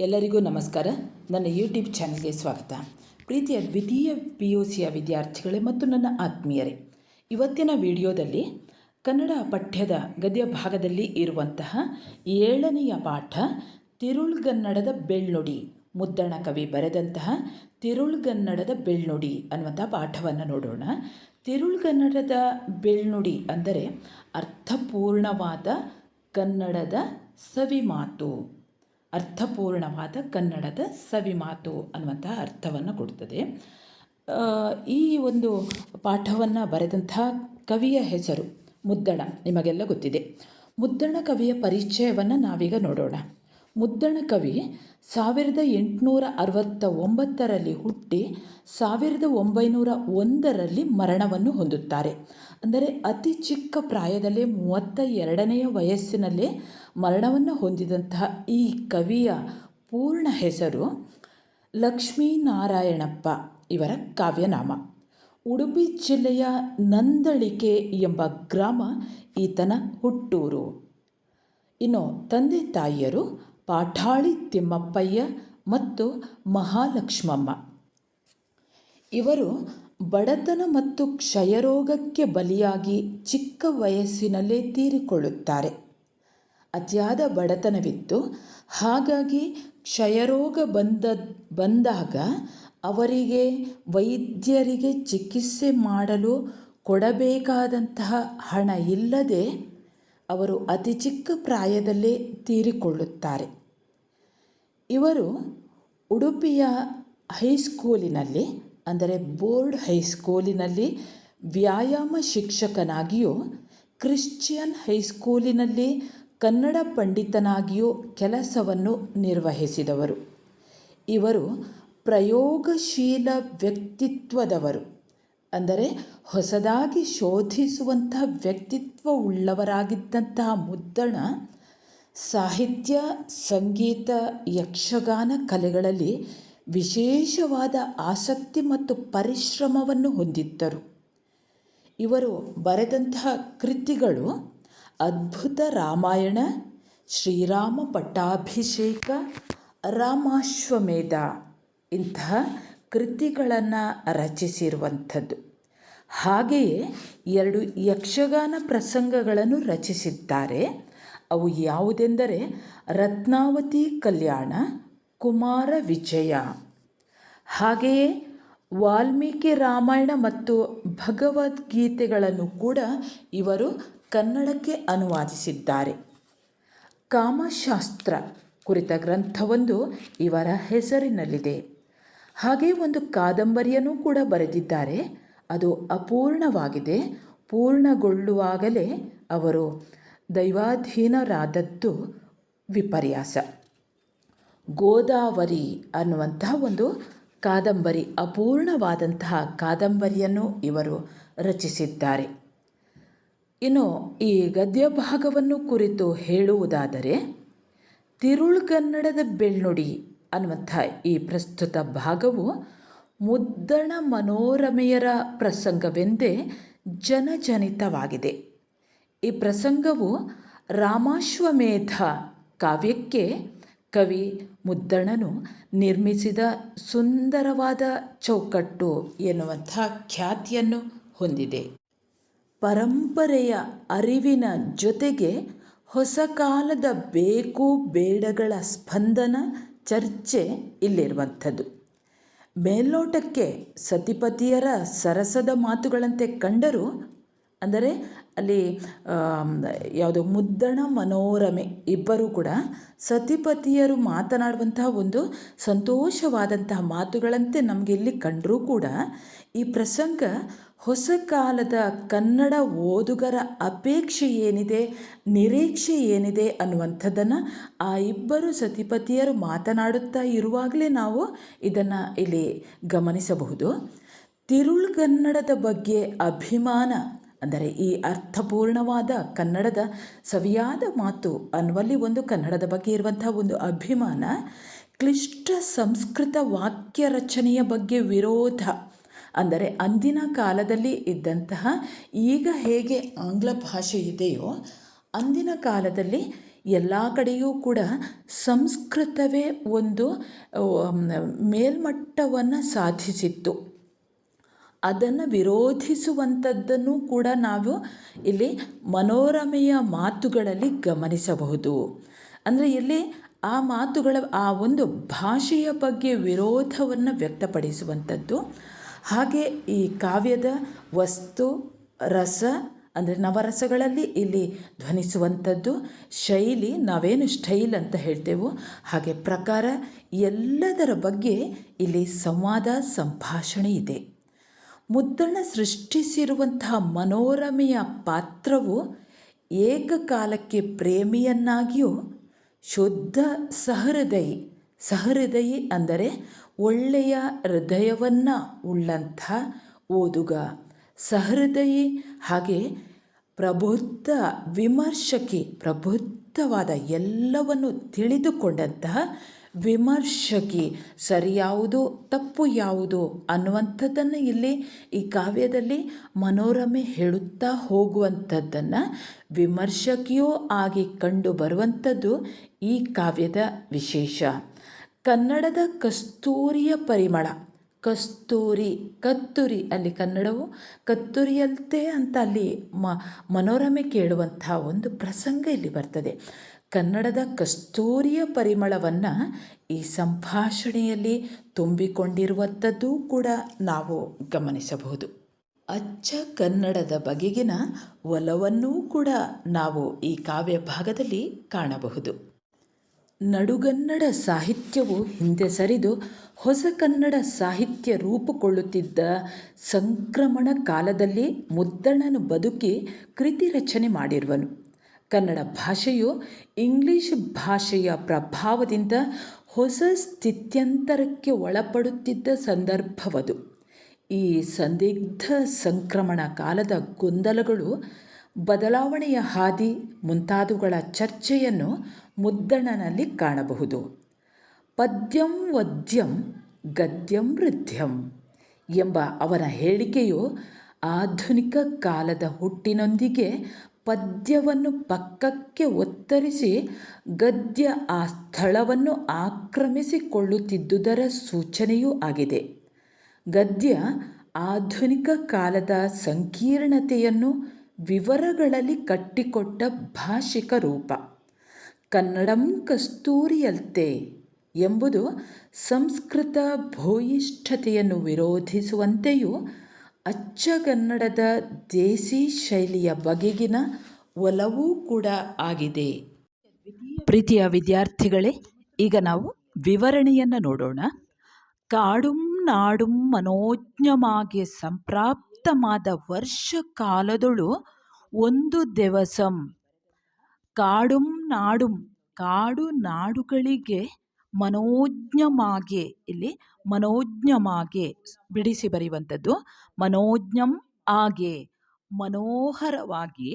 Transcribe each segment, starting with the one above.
ಎಲ್ಲರಿಗೂ ನಮಸ್ಕಾರ. ನನ್ನ ಯೂಟ್ಯೂಬ್ ಚಾನಲ್ಗೆ ಸ್ವಾಗತ. ಪ್ರೀತಿಯ ದ್ವಿತೀಯ PUCಯ ವಿದ್ಯಾರ್ಥಿಗಳೇ ಮತ್ತು ನನ್ನ ಆತ್ಮೀಯರೇ, ಇವತ್ತಿನ ವಿಡಿಯೋದಲ್ಲಿ ಕನ್ನಡ ಪಠ್ಯದ ಗದ್ಯ ಭಾಗದಲ್ಲಿ ಇರುವಂತಹ 7ನೆಯ ಪಾಠ ತಿರುಳ್ಗನ್ನಡದ ಬೆಳ್ನುಡಿ, ಮುದ್ದಣ ಕವಿ ಬರೆದಂತಹ ತಿರುಳ್ಗನ್ನಡದ ಬೆಳ್ನುಡಿ ಅನ್ನುವಂಥ ಪಾಠವನ್ನು ನೋಡೋಣ. ತಿರುಳ್ಗನ್ನಡದ ಬೆಳ್ನುಡಿ ಅಂದರೆ ಅರ್ಥಪೂರ್ಣವಾದ ಕನ್ನಡದ ಸವಿಮಾತು, ಅರ್ಥಪೂರ್ಣವಾದ ಕನ್ನಡದ ಸವಿಮಾತು ಅನ್ನುವಂತಹ ಅರ್ಥವನ್ನು ಕೊಡ್ತದೆ. ಈ ಒಂದು ಪಾಠವನ್ನು ಬರೆದಂತಹ ಕವಿಯ ಹೆಸರು ಮುದ್ದಣ, ನಿಮಗೆಲ್ಲ ಗೊತ್ತಿದೆ. ಮುದ್ದಣ ಕವಿಯ ಪರಿಚಯವನ್ನು ನಾವೀಗ ನೋಡೋಣ. ಮುದ್ದಣ ಕವಿ 1869ರಲ್ಲಿ ಹುಟ್ಟಿ 1901ರಲ್ಲಿ ಮರಣವನ್ನು ಹೊಂದುತ್ತಾರೆ. ಅಂದರೆ ಅತಿ ಚಿಕ್ಕ ಪ್ರಾಯದಲ್ಲೇ 32ನೆಯ ವಯಸ್ಸಿನಲ್ಲೇ ಮರಣವನ್ನು ಹೊಂದಿದಂತಹ ಈ ಕವಿಯ ಪೂರ್ಣ ಹೆಸರು ಲಕ್ಷ್ಮೀನಾರಾಯಣಪ್ಪ. ಇವರ ಕಾವ್ಯನಾಮ. ಉಡುಪಿ ಜಿಲ್ಲೆಯ ನಂದಳಿಕೆ ಎಂಬ ಗ್ರಾಮ ಈತನ ಹುಟ್ಟೂರು. ಇನ್ನು ತಂದೆ ತಾಯಿಯರು ಪಾಠಾಳಿ ತಿಮ್ಮಪ್ಪಯ್ಯ ಮತ್ತು ಮಹಾಲಕ್ಷ್ಮಮ್ಮ. ಇವರು ಬಡತನ ಮತ್ತು ಕ್ಷಯರೋಗಕ್ಕೆ ಬಲಿಯಾಗಿ ಚಿಕ್ಕ ವಯಸ್ಸಿನಲ್ಲೇ ತೀರಿಕೊಳ್ಳುತ್ತಾರೆ. ಅತಿಯಾದ ಬಡತನವಿತ್ತು. ಹಾಗಾಗಿ ಕ್ಷಯರೋಗ ಬಂದಾಗ ಅವರಿಗೆ ವೈದ್ಯರಿಗೆ ಚಿಕಿತ್ಸೆ ಮಾಡಲು ಕೊಡಬೇಕಾದಂತಹ ಹಣ ಇಲ್ಲದೆ ಅವರು ಅತಿ ಚಿಕ್ಕ ಪ್ರಾಯದಲ್ಲೇ ತೀರಿಕೊಳ್ಳುತ್ತಾರೆ. ಇವರು ಉಡುಪಿಯ ಹೈಸ್ಕೂಲಿನಲ್ಲಿ, ಅಂದರೆ ಬೋರ್ಡ್ ಹೈಸ್ಕೂಲಿನಲ್ಲಿ ವ್ಯಾಯಾಮ ಶಿಕ್ಷಕನಾಗಿಯೂ, ಕ್ರಿಶ್ಚಿಯನ್ ಹೈಸ್ಕೂಲಿನಲ್ಲಿ ಕನ್ನಡ ಪಂಡಿತನಾಗಿಯೂ ಕೆಲಸವನ್ನು ನಿರ್ವಹಿಸಿದವರು. ಇವರು ಪ್ರಯೋಗಶೀಲ ವ್ಯಕ್ತಿತ್ವದವರು, ಅಂದರೆ ಹೊಸದಾಗಿ ಶೋಧಿಸುವಂತಹ ವ್ಯಕ್ತಿತ್ವವುಳ್ಳವರಾಗಿದ್ದಂತಹ ಮುದ್ದಣ ಸಾಹಿತ್ಯ, ಸಂಗೀತ, ಯಕ್ಷಗಾನ ಕಲೆಗಳಲ್ಲಿ ವಿಶೇಷವಾದ ಆಸಕ್ತಿ ಮತ್ತು ಪರಿಶ್ರಮವನ್ನು ಹೊಂದಿದ್ದರು. ಇವರು ಬರೆದಂತಹ ಕೃತಿಗಳು ಅದ್ಭುತ ರಾಮಾಯಣ, ಶ್ರೀರಾಮ ಪಟ್ಟಾಭಿಷೇಕ, ರಾಮಾಶ್ವಮೇಧ ಇಂತಹ ಕೃತಿಗಳನ್ನು ರಚಿಸಿರುವಂಥದ್ದು. ಹಾಗೆಯೇ 2 ಯಕ್ಷಗಾನ ಪ್ರಸಂಗಗಳನ್ನು ರಚಿಸಿದ್ದಾರೆ. ಅವು ಯಾವುದೆಂದರೆ ರತ್ನಾವತಿ ಕಲ್ಯಾಣ, ಕುಮಾರ ವಿಜಯ. ಹಾಗೆಯೇ ವಾಲ್ಮೀಕಿ ರಾಮಾಯಣ ಮತ್ತು ಭಗವದ್ಗೀತೆಗಳನ್ನು ಕೂಡ ಇವರು ಕನ್ನಡಕ್ಕೆ ಅನುವಾದಿಸಿದ್ದಾರೆ. ಕಾಮಶಾಸ್ತ್ರ ಕುರಿತ ಗ್ರಂಥವೊಂದು ಇವರ ಹೆಸರಿನಲ್ಲಿದೆ. ಹಾಗೆ ಒಂದು ಕಾದಂಬರಿಯನ್ನು ಕೂಡ ಬರೆದಿದ್ದಾರೆ. ಅದು ಅಪೂರ್ಣವಾಗಿದೆ. ಪೂರ್ಣಗೊಳ್ಳುವಾಗಲೇ ಅವರು ದೈವಾಧೀನರಾದದ್ದು ವಿಪರ್ಯಾಸ. ಗೋದಾವರಿ ಅನ್ನುವಂತಹ ಒಂದು ಕಾದಂಬರಿ, ಅಪೂರ್ಣವಾದಂತಹ ಕಾದಂಬರಿಯನ್ನು ಇವರು ರಚಿಸಿದ್ದಾರೆ. ಇನ್ನು ಈ ಗದ್ಯ ಭಾಗವನ್ನು ಕುರಿತು ಹೇಳುವುದಾದರೆ, ತಿರುಳ್ಗನ್ನಡದ ಬೆಳ್ನುಡಿ ಅನ್ನುವಂಥ ಈ ಪ್ರಸ್ತುತ ಭಾಗವು ಮುದ್ದಣ ಮನೋರಮೆಯರ ಪ್ರಸಂಗವೆಂದೇ ಜನಜನಿತವಾಗಿದೆ. ಈ ಪ್ರಸಂಗವು ರಾಮಾಶ್ವಮೇಧ ಕಾವ್ಯಕ್ಕೆ ಕವಿ ಮುದ್ದಣನು ನಿರ್ಮಿಸಿದ ಸುಂದರವಾದ ಚೌಕಟ್ಟು ಎನ್ನುವಂಥ ಖ್ಯಾತಿಯನ್ನು ಹೊಂದಿದೆ. ಪರಂಪರೆಯ ಅರಿವಿನ ಜೊತೆಗೆ ಹೊಸ ಕಾಲದ ಬೇಕು ಬೇಡಗಳ ಸ್ಪಂದನ, ಚರ್ಚೆ ಇಲ್ಲಿರುವಂಥದ್ದು. ಮೇಲ್ನೋಟಕ್ಕೆ ಸತಿಪತಿಯರ ಸರಸದ ಮಾತುಗಳಂತೆ ಕಂಡರೂ, ಅಂದರೆ ಅಲ್ಲಿ ಯಾವುದೋ ಮುದ್ದಣ ಮನೋರಮೆ ಇಬ್ಬರೂ ಕೂಡ ಸತಿಪತಿಯರು ಮಾತನಾಡುವಂತಹ ಒಂದು ಸಂತೋಷವಾದಂತಹ ಮಾತುಗಳಂತೆ ನಮಗೆ ಇಲ್ಲಿ ಕಂಡರೂ ಕೂಡ, ಈ ಪ್ರಸಂಗ ಹೊಸ ಕಾಲದ ಕನ್ನಡ ಓದುಗರ ಅಪೇಕ್ಷೆ ಏನಿದೆ, ನಿರೀಕ್ಷೆ ಏನಿದೆ ಅನ್ನುವಂಥದ್ದನ್ನು ಆ ಇಬ್ಬರು ಸತಿಪತಿಯರು ಮಾತನಾಡುತ್ತಾ ಇರುವಾಗಲೇ ನಾವು ಇದನ್ನು ಇಲ್ಲಿ ಗಮನಿಸಬಹುದು. ತಿರುಳ್ಗನ್ನಡದ ಬಗ್ಗೆ ಅಭಿಮಾನ, ಅಂದರೆ ಈ ಅರ್ಥಪೂರ್ಣವಾದ ಕನ್ನಡದ ಸವಿಯಾದ ಮಾತು ಅನ್ನುವಲ್ಲಿ ಒಂದು ಕನ್ನಡದ ಬಗ್ಗೆ ಇರುವಂತಹ ಒಂದು ಅಭಿಮಾನ, ಕ್ಲಿಷ್ಟ ಸಂಸ್ಕೃತ ವಾಕ್ಯ ರಚನೆಯ ಬಗ್ಗೆ ವಿರೋಧ, ಅಂದರೆ ಅಂದಿನ ಕಾಲದಲ್ಲಿ ಇದ್ದಂತಹ, ಈಗ ಹೇಗೆ ಆಂಗ್ಲ ಭಾಷೆ ಇದೆಯೋ ಅಂದಿನ ಕಾಲದಲ್ಲಿ ಎಲ್ಲ ಕಡೆಯೂ ಕೂಡ ಸಂಸ್ಕೃತವೇ ಒಂದು ಮೇಲ್ಮಟ್ಟವನ್ನು ಸಾಧಿಸಿತ್ತು. ಅದನ್ನು ವಿರೋಧಿಸುವಂಥದ್ದನ್ನು ಕೂಡ ನಾವು ಇಲ್ಲಿ ಮನೋರಮೆಯ ಮಾತುಗಳಲ್ಲಿ ಗಮನಿಸಬಹುದು. ಅಂದರೆ ಇಲ್ಲಿ ಆ ಮಾತುಗಳ ಆ ಒಂದು ಭಾಷೆಯ ಬಗ್ಗೆ ವಿರೋಧವನ್ನು ವ್ಯಕ್ತಪಡಿಸುವಂಥದ್ದು. ಹಾಗೆ ಈ ಕಾವ್ಯದ ವಸ್ತು ರಸ ಅಂದರೆ ನವರಸಗಳಲ್ಲಿ ಇಲ್ಲಿ ಧ್ವನಿಸುವಂಥದ್ದು, ಶೈಲಿ ನಾವೇನು ಸ್ಟೈಲ್ ಅಂತ ಹೇಳ್ತೇವೋ ಹಾಗೆ ಪ್ರಕಾರ, ಎಲ್ಲದರ ಬಗ್ಗೆ ಇಲ್ಲಿ ಸಂವಾದ ಸಂಭಾಷಣೆ ಇದೆ. ಮುದ್ದಣ ಸೃಷ್ಟಿಸಿರುವಂತಹ ಮನೋರಮೆಯ ಪಾತ್ರವು ಏಕಕಾಲಕ್ಕೆ ಪ್ರೇಮಿಯನ್ನಾಗಿಯೂ ಶುದ್ಧ ಸಹೃದಯಿ ಅಂದರೆ ಒಳ್ಳೆಯ ಹೃದಯವನ್ನು ಉಳ್ಳಂಥ ಓದುಗ, ಸಹೃದಯಿ, ಹಾಗೆ ಪ್ರಬುದ್ಧವಾದ ಎಲ್ಲವನ್ನು ತಿಳಿದುಕೊಂಡಂತಹ ವಿಮರ್ಶಕಿ, ಸರಿಯಾವುದು ತಪ್ಪು ಯಾವುದು ಅನ್ನುವಂಥದ್ದನ್ನು ಇಲ್ಲಿ ಈ ಕಾವ್ಯದಲ್ಲಿ ಮನೋರಮೆ ಹೇಳುತ್ತಾ ಹೋಗುವಂಥದ್ದನ್ನು ವಿಮರ್ಶಕಿಯೂ ಆಗಿ ಕಂಡು ಬರುವಂಥದ್ದು ಈ ಕಾವ್ಯದ ವಿಶೇಷ. ಕನ್ನಡದ ಕಸ್ತೂರಿಯ ಪರಿಮಳ, ಕತ್ತೂರಿ ಅಲ್ಲಿ ಕನ್ನಡವು ಕತ್ತೂರಿಯಂತೆ ಅಂತ ಅಲ್ಲಿ ಮನೋರಮೆ ಕೇಳುವಂಥ ಒಂದು ಪ್ರಸಂಗ ಇಲ್ಲಿ ಬರ್ತದೆ. ಕನ್ನಡದ ಕಸ್ತೂರಿಯ ಪರಿಮಳವನ್ನು ಈ ಸಂಭಾಷಣೆಯಲ್ಲಿ ತುಂಬಿಕೊಂಡಿರುವಂಥದ್ದು ಕೂಡ ನಾವು ಗಮನಿಸಬಹುದು. ಅಚ್ಚ ಕನ್ನಡದ ಬಗೆಗಿನ ಒಲವನ್ನೂ ಕೂಡ ನಾವು ಈ ಕಾವ್ಯ ಭಾಗದಲ್ಲಿ ಕಾಣಬಹುದು. ನಡುಗನ್ನಡ ಸಾಹಿತ್ಯವು ಹಿಂದೆ ಸರಿದು ಹೊಸ ಕನ್ನಡ ಸಾಹಿತ್ಯ ರೂಪುಗೊಳ್ಳುತ್ತಿದ್ದ ಸಂಕ್ರಮಣ ಕಾಲದಲ್ಲಿ ಮುದ್ದಣನು ಬದುಕಿ ಕೃತಿ ರಚನೆ ಮಾಡಿರುವನು. ಕನ್ನಡ ಭಾಷೆಯು ಇಂಗ್ಲಿಷ್ ಭಾಷೆಯ ಪ್ರಭಾವದಿಂದ ಹೊಸ ಸ್ಥಿತ್ಯಂತರಕ್ಕೆ ಒಳಪಡುತ್ತಿದ್ದ ಸಂದರ್ಭವದು. ಈ ಸಂದಿಗ್ಧ ಸಂಕ್ರಮಣ ಕಾಲದ ಗೊಂದಲಗಳು, ಬದಲಾವಣೆಯ ಹಾದಿ ಮುಂತಾದವುಗಳ ಚರ್ಚೆಯನ್ನು ಮುದ್ದಣನಲ್ಲಿ ಕಾಣಬಹುದು. ಪದ್ಯಂ ವದ್ಯಂ ಗದ್ಯಂ ಹೃದ್ಯಂ ಎಂಬ ಅವನ ಹೇಳಿಕೆಯು ಆಧುನಿಕ ಕಾಲದ ಹುಟ್ಟಿನೊಂದಿಗೆ ಪದ್ಯವನ್ನು ಪಕ್ಕಕ್ಕೆ ಒತ್ತರಿಸಿ ಗದ್ಯ ಆ ಸ್ಥಳವನ್ನು ಆಕ್ರಮಿಸಿಕೊಳ್ಳುತ್ತಿದ್ದುದರ ಸೂಚನೆಯೂ ಆಗಿದೆ. ಗದ್ಯ ಆಧುನಿಕ ಕಾಲದ ಸಂಕೀರ್ಣತೆಯನ್ನು ವಿವರಗಳಲ್ಲಿ ಕಟ್ಟಿಕೊಟ್ಟ ಭಾಷಿಕ ರೂಪ. ಕನ್ನಡಂ ಕಸ್ತೂರಿಯಲ್ತೆ ಎಂಬುದು ಸಂಸ್ಕೃತ ಭೂಯಿಷ್ಠತೆಯನ್ನು ವಿರೋಧಿಸುವಂತೆಯೂ ಅಚ್ಚಗನ್ನಡದ ದೇಸಿ ಶೈಲಿಯ ಬಗೆಗಿನ ಒಲವೂ ಕೂಡ ಆಗಿದೆ. ಪ್ರೀತಿಯ ವಿದ್ಯಾರ್ಥಿಗಳೇ, ಈಗ ನಾವು ವಿವರಣೆಯನ್ನು ನೋಡೋಣ. ಕಾಡುಂ ನಾಡುಂ ಮನೋಜ್ಞಮಾಗೆ ಸಂಪ್ರಾಪ್ತಮಾದ ವರ್ಷ ಕಾಲದೊಳು ಒಂದು ದಿವಸಂ. ಕಾಡುಂ ನಾಡುಂ, ಕಾಡು ನಾಡುಗಳಿಗೆ ಮನೋಜ್ಞಮಾಗೆ, ಇಲ್ಲಿ ಮನೋಜ್ಞಮಾಗೆ ಬಿಡಿಸಿ ಬರೆಯುವಂಥದ್ದು, ಮನೋಜ್ಞಂ ಆಗೆ ಮನೋಹರವಾಗಿ,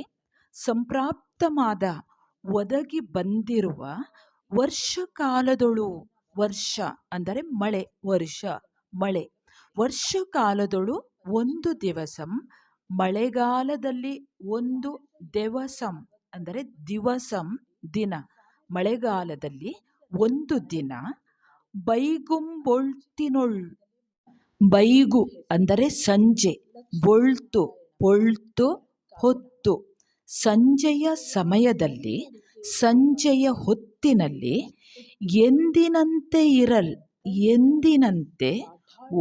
ಸಂಪ್ರಾಪ್ತಮಾದ ಒದಗಿ ಬಂದಿರುವ, ವರ್ಷ ಕಾಲದೊಳು, ವರ್ಷ ಅಂದರೆ ಮಳೆ, ಮಳೆ, ವರ್ಷ ಕಾಲದೊಳು ಒಂದು ದಿವಸಂ, ಮಳೆಗಾಲದಲ್ಲಿ ಒಂದು ದಿವಸಂ ಅಂದರೆ ದಿವಸಂ ದಿನ, ಮಳೆಗಾಲದಲ್ಲಿ ಒಂದು ದಿನ, ಬೈಗುಂಬೊಳ್ತಿನೊಳ್, ಬೈಗು ಅಂದರೆ ಸಂಜೆ, ಪೊಳ್ತು ಹೊತ್ತು, ಸಂಜೆಯ ಸಮಯದಲ್ಲಿ, ಸಂಜೆಯ ಹೊತ್ತಿನಲ್ಲಿ, ಎಂದಿನಂತೆ ಇರಲ್, ಎಂದಿನಂತೆ,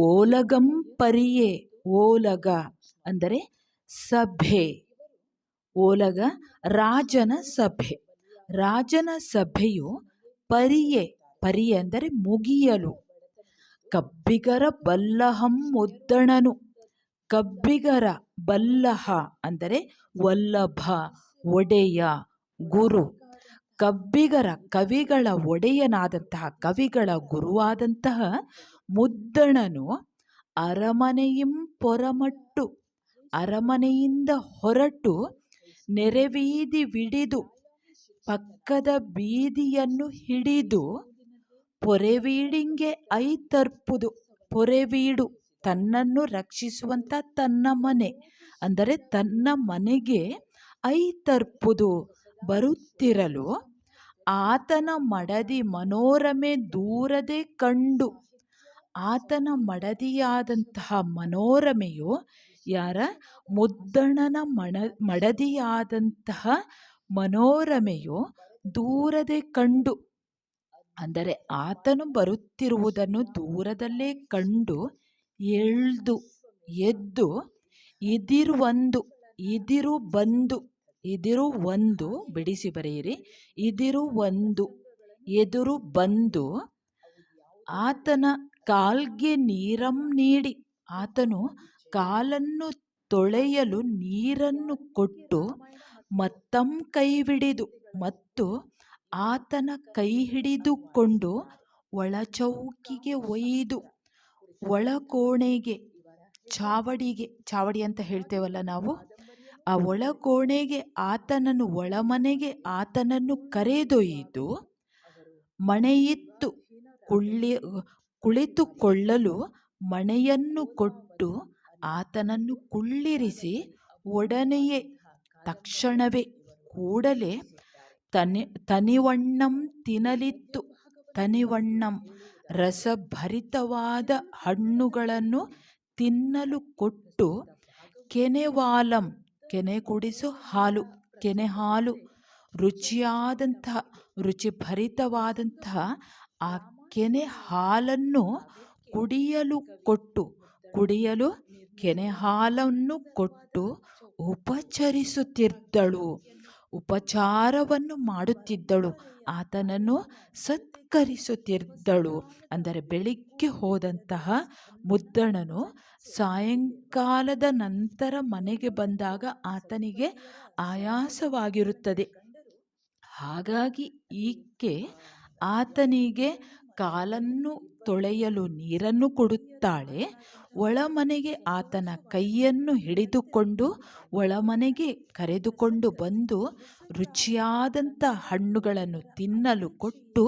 ಓಲಗಂ ಪರಿಯೆ, ಓಲಗ ಅಂದರೆ ಸಭೆ, ಓಲಗ ರಾಜನ ಸಭೆ, ರಾಜನ ಸಭೆಯು ಪರಿಯೆ ಅಂದರೆ ಮುಗಿಯಲು, ಕಬ್ಬಿಗರ ಬಲ್ಲಹಂ ಮುದ್ದಣನು, ಕಬ್ಬಿಗರ ಬಲ್ಲಹ ಅಂದರೆ ವಲ್ಲಭ, ಒಡೆಯ, ಗುರು, ಕಬ್ಬಿಗರ ಕವಿಗಳ ಒಡೆಯನಾದಂತಹ, ಕವಿಗಳ ಗುರುವಾದಂತಹ ಮುದ್ದಣನು ಅರಮನೆಯಿಂ ಪೊರಮಟ್ಟು, ಅರಮನೆಯಿಂದ ಹೊರಟು ನೆರೆವೀದಿ ವಿಡಿದು, ಪಕ್ಕದ ಬೀದಿಯನ್ನು ಹಿಡಿದು, ಪೊರೆವೀಡಿಂಗೆ ಐತರ್ಪುದು, ಪೊರೆವೀಡು ತನ್ನನ್ನು ರಕ್ಷಿಸುವಂಥ ತನ್ನ ಮನೆ ಅಂದರೆ ತನ್ನ ಮನೆಗೆ ಐತರ್ಪುದು ಬರುತ್ತಿರಲು, ಆತನ ಮಡದಿ ಮನೋರಮೆ ದೂರದೆ ಕಂಡು. ಆತನ ಮಡದಿಯಾದಂತಹ ಮನೋರಮೆಯು ಯಾರ? ಮುದ್ದಣನ ಮಡದಿಯಾದಂತಹ ಮನೋರಮೆಯು ದೂರದೆ ಕಂಡು. ಅಂದರೆ ಆತನು ಬರುತ್ತಿರುವುದನ್ನು ದೂರದಲ್ಲೇ ಕಂಡು ಎದ್ದು ಇದಿರು ಒಂದು ಬಿಡಿಸಿ ಬರೆಯಿರಿ. ಎದುರು ಬಂದು ಆತನ ಕಾಲ್ಗೆ ನೀರಂ ನೀಡಿ, ಆತನು ಕಾಲನ್ನು ತೊಳೆಯಲು ನೀರನ್ನು ಕೊಟ್ಟು ಮತ್ತಂ ಕೈಹಿಡಿದು ಮತ್ತು ಆತನ ಕೈ ಹಿಡಿದುಕೊಂಡು ಒಳಚೌಕಿಗೆ ಒಯ್ದು ಒಳಕೋಣೆಗೆ, ಚಾವಡಿ ಅಂತ ಹೇಳ್ತೇವಲ್ಲ ನಾವು, ಆ ಒಳಕೋಣೆಗೆ ಆತನನ್ನು, ಒಳಮನೆಗೆ ಆತನನ್ನು ಕರೆದೊಯ್ದು ಮಣೆಯಿತ್ತು ಕುಳಿತುಕೊಳ್ಳಲು ಮಣೆಯನ್ನು ಕೊಟ್ಟು ಆತನನ್ನು ಕುಳ್ಳಿರಿಸಿ ಒಡನೆಯೇ ತಕ್ಷಣವೇ ಕೂಡಲೇ ತನಿವಣ್ಣಂ ತಿನ್ನಲಿತ್ತು. ತನಿವಣ್ಣಂ ರಸಭರಿತವಾದ ಹಣ್ಣುಗಳನ್ನು ತಿನ್ನಲು ಕೊಟ್ಟು ಕೆನೆವಾಲಂ ಕೆನೆ ಕುಡಿಸು ಹಾಲು, ಕೆನೆ ಹಾಲು, ರುಚಿಭರಿತವಾದಂತಹ ಆ ಕೆನೆ ಹಾಲನ್ನು ಕುಡಿಯಲು ಕೆನೆ ಹಾಲನ್ನು ಕೊಟ್ಟು ಉಪಚಾರವನ್ನು ಮಾಡುತ್ತಿದ್ದಳು, ಆತನನ್ನು ಸತ್ಕರಿಸುತ್ತಿದ್ದಳು. ಅಂದರೆ ಬೆಳಿಗ್ಗೆ ಹೋದಂತಹ ಮುದ್ದಣನು ಸಾಯಂಕಾಲದ ನಂತರ ಮನೆಗೆ ಬಂದಾಗ ಆತನಿಗೆ ಆಯಾಸವಾಗಿರುತ್ತದೆ. ಹಾಗಾಗಿ ಈಕೆ ಆತನಿಗೆ ಕಾಲನ್ನು ತೊಳೆಯಲು ನೀರನ್ನು ಕೊಡುತ್ತಾಳೆ. ಒಳಮನೆಗೆ ಆತನ ಕೈಯನ್ನು ಹಿಡಿದುಕೊಂಡು ಒಳಮನೆಗೆ ಕರೆದುಕೊಂಡು ಬಂದು ರುಚಿಯಾದಂಥ ಹಣ್ಣುಗಳನ್ನು ತಿನ್ನಲು ಕೊಟ್ಟು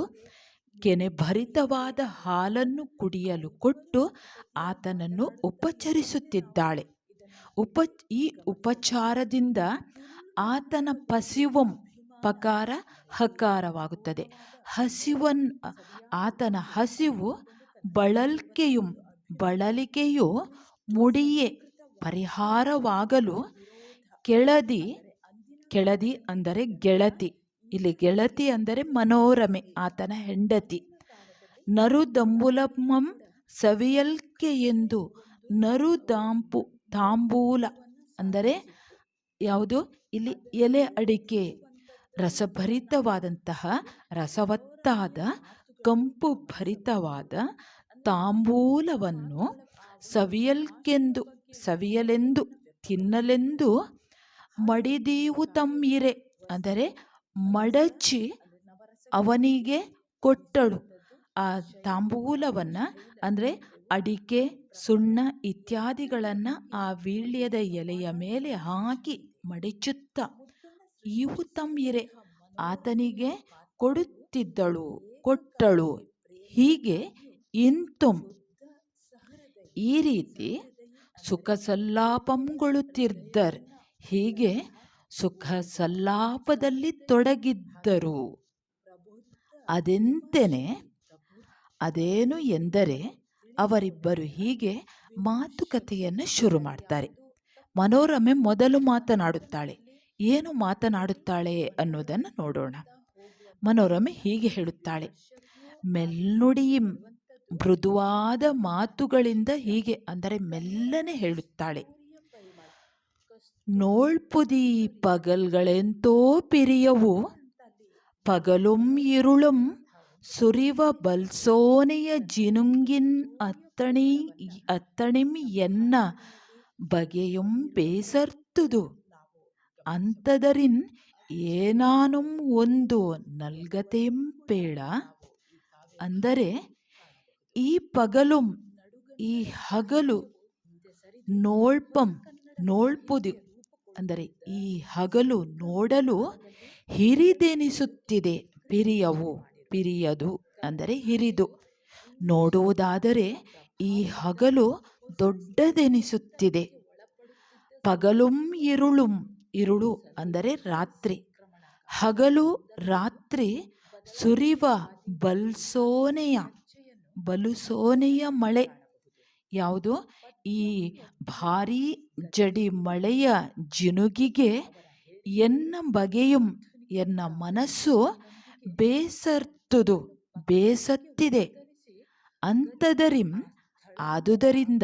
ಕೆನೆಭರಿತವಾದ ಹಾಲನ್ನು ಕುಡಿಯಲು ಕೊಟ್ಟು ಆತನನ್ನು ಉಪಚರಿಸುತ್ತಿದ್ದಾಳೆ. ಈ ಉಪಚಾರದಿಂದ ಆತನ ಪಸಿವಂ ಪಕಾರ ಹಕಾರವಾಗುತ್ತದೆ. ಆತನ ಹಸಿವು ಬಳಲಿಕೆಯು ಮುಡಿಯೇ ಪರಿಹಾರವಾಗಲು ಕೆಳದಿ ಅಂದರೆ ಗೆಳತಿ, ಇಲ್ಲಿ ಗೆಳತಿ ಅಂದರೆ ಮನೋರಮೆ, ಆತನ ಹೆಂಡತಿ. ನರುದಂಬುಲಮಂ ಸವಿಯಲ್ಕೆ ಎಂದು ತಾಂಬೂಲ ಅಂದರೆ ಯಾವುದು? ಇಲ್ಲಿ ಎಲೆ ಅಡಿಕೆ, ರಸವತ್ತಾದ ಕಂಪು ಭರಿತವಾದ ತಾಂಬೂಲವನ್ನು ಸವಿಯಲೆಂದು ತಿನ್ನಲೆಂದು ಮಡಿದೀವು ತಮ್ಮಿರೆ ಅಂದರೆ ಮಡಚಿ ಅವನಿಗೆ ಕೊಟ್ಟಳು. ಆ ತಾಂಬೂಲವನ್ನು ಅಂದರೆ ಅಡಿಕೆ, ಸುಣ್ಣ ಇತ್ಯಾದಿಗಳನ್ನು ಆ ವೀಳ್ಯದ ಎಲೆಯ ಮೇಲೆ ಹಾಕಿ ಮಡಿಚುತ್ತಾ ಇವು ತಮ್ಮಿರೆ ಆತನಿಗೆ ಕೊಟ್ಟಳು. ಹೀಗೆ ಇಂತುಂ ಈ ರೀತಿ ಸುಖ ಸಲ್ಲಾಪಂಗೊಳ್ಳುತ್ತಿದ್ದರ್, ಹೀಗೆ ಸುಖ ಸಲ್ಲಾಪದಲ್ಲಿ ತೊಡಗಿದ್ದರು. ಅದೇನು ಎಂದರೆ ಅವರಿಬ್ಬರು ಹೀಗೆ ಮಾತುಕತೆಯನ್ನು ಶುರು ಮಾಡ್ತಾರೆ. ಮನೋರಮೆ ಮೊದಲು ಮಾತನಾಡುತ್ತಾಳೆ. ಏನು ಮಾತನಾಡುತ್ತಾಳೆ ಅನ್ನೋದನ್ನು ನೋಡೋಣ. ಮನೋರಮೆ ಹೀಗೆ ಹೇಳುತ್ತಾಳೆ, ಮೆಲ್ನುಡಿಯಿಂ ಮೃದುವಾದ ಮಾತುಗಳಿಂದ ಹೀಗೆ ಅಂದರೆ ಮೆಲ್ಲನೆ ಹೇಳುತ್ತಾಳೆ. ನೋಳ್ಪುದಿ ಪಗಲ್ಗಳೆಂತೋ ಪಿರಿಯವು ಪಗಲುಂ ಇರುಳುಂ ಸುರಿವ ಬಲ್ಸೋನೆಯ ಜಿನುಂಗಿನ್ ಅತ್ತಣಿಂ ಎನ್ನ ಬಗೆಯುಂ ಬೇಸರ್ತುದು ಅಂತದರಿನ್ ಏನಾನುಂ ಒಂದು ನಲ್ಗತೆಂ ಪೇಳ. ಅಂದರೆ ಈ ಹಗಲು ನೋಳ್ಪುದು ಅಂದರೆ ಈ ಹಗಲು ನೋಡಲು ಹಿರಿದೆನಿಸುತ್ತಿದೆ. ಪಿರಿಯದು ಅಂದರೆ ಹಿರಿದು. ನೋಡುವುದಾದರೆ ಈ ಹಗಲು ದೊಡ್ಡದೆನಿಸುತ್ತಿದೆ. ಪಗಲುಂ ಇರುಳು ಅಂದರೆ ರಾತ್ರಿ. ಹಗಲು ರಾತ್ರಿ ಸುರಿವ ಬಲ್ಸೋನೆಯ ಬಲುಸೋನೆಯ ಮಳೆ. ಯಾವುದು? ಈ ಭಾರೀ ಜಡಿ ಮಳೆಯ ಜಿನುಗಿಗೆ ಎನ್ನ ಬಗೆಯುಂ ಎನ್ನ ಮನಸ್ಸು ಬೇಸರ್ತುದು, ಬೇಸತ್ತಿದೆ. ಅಂಥದರಿಂ ಆದುದರಿಂದ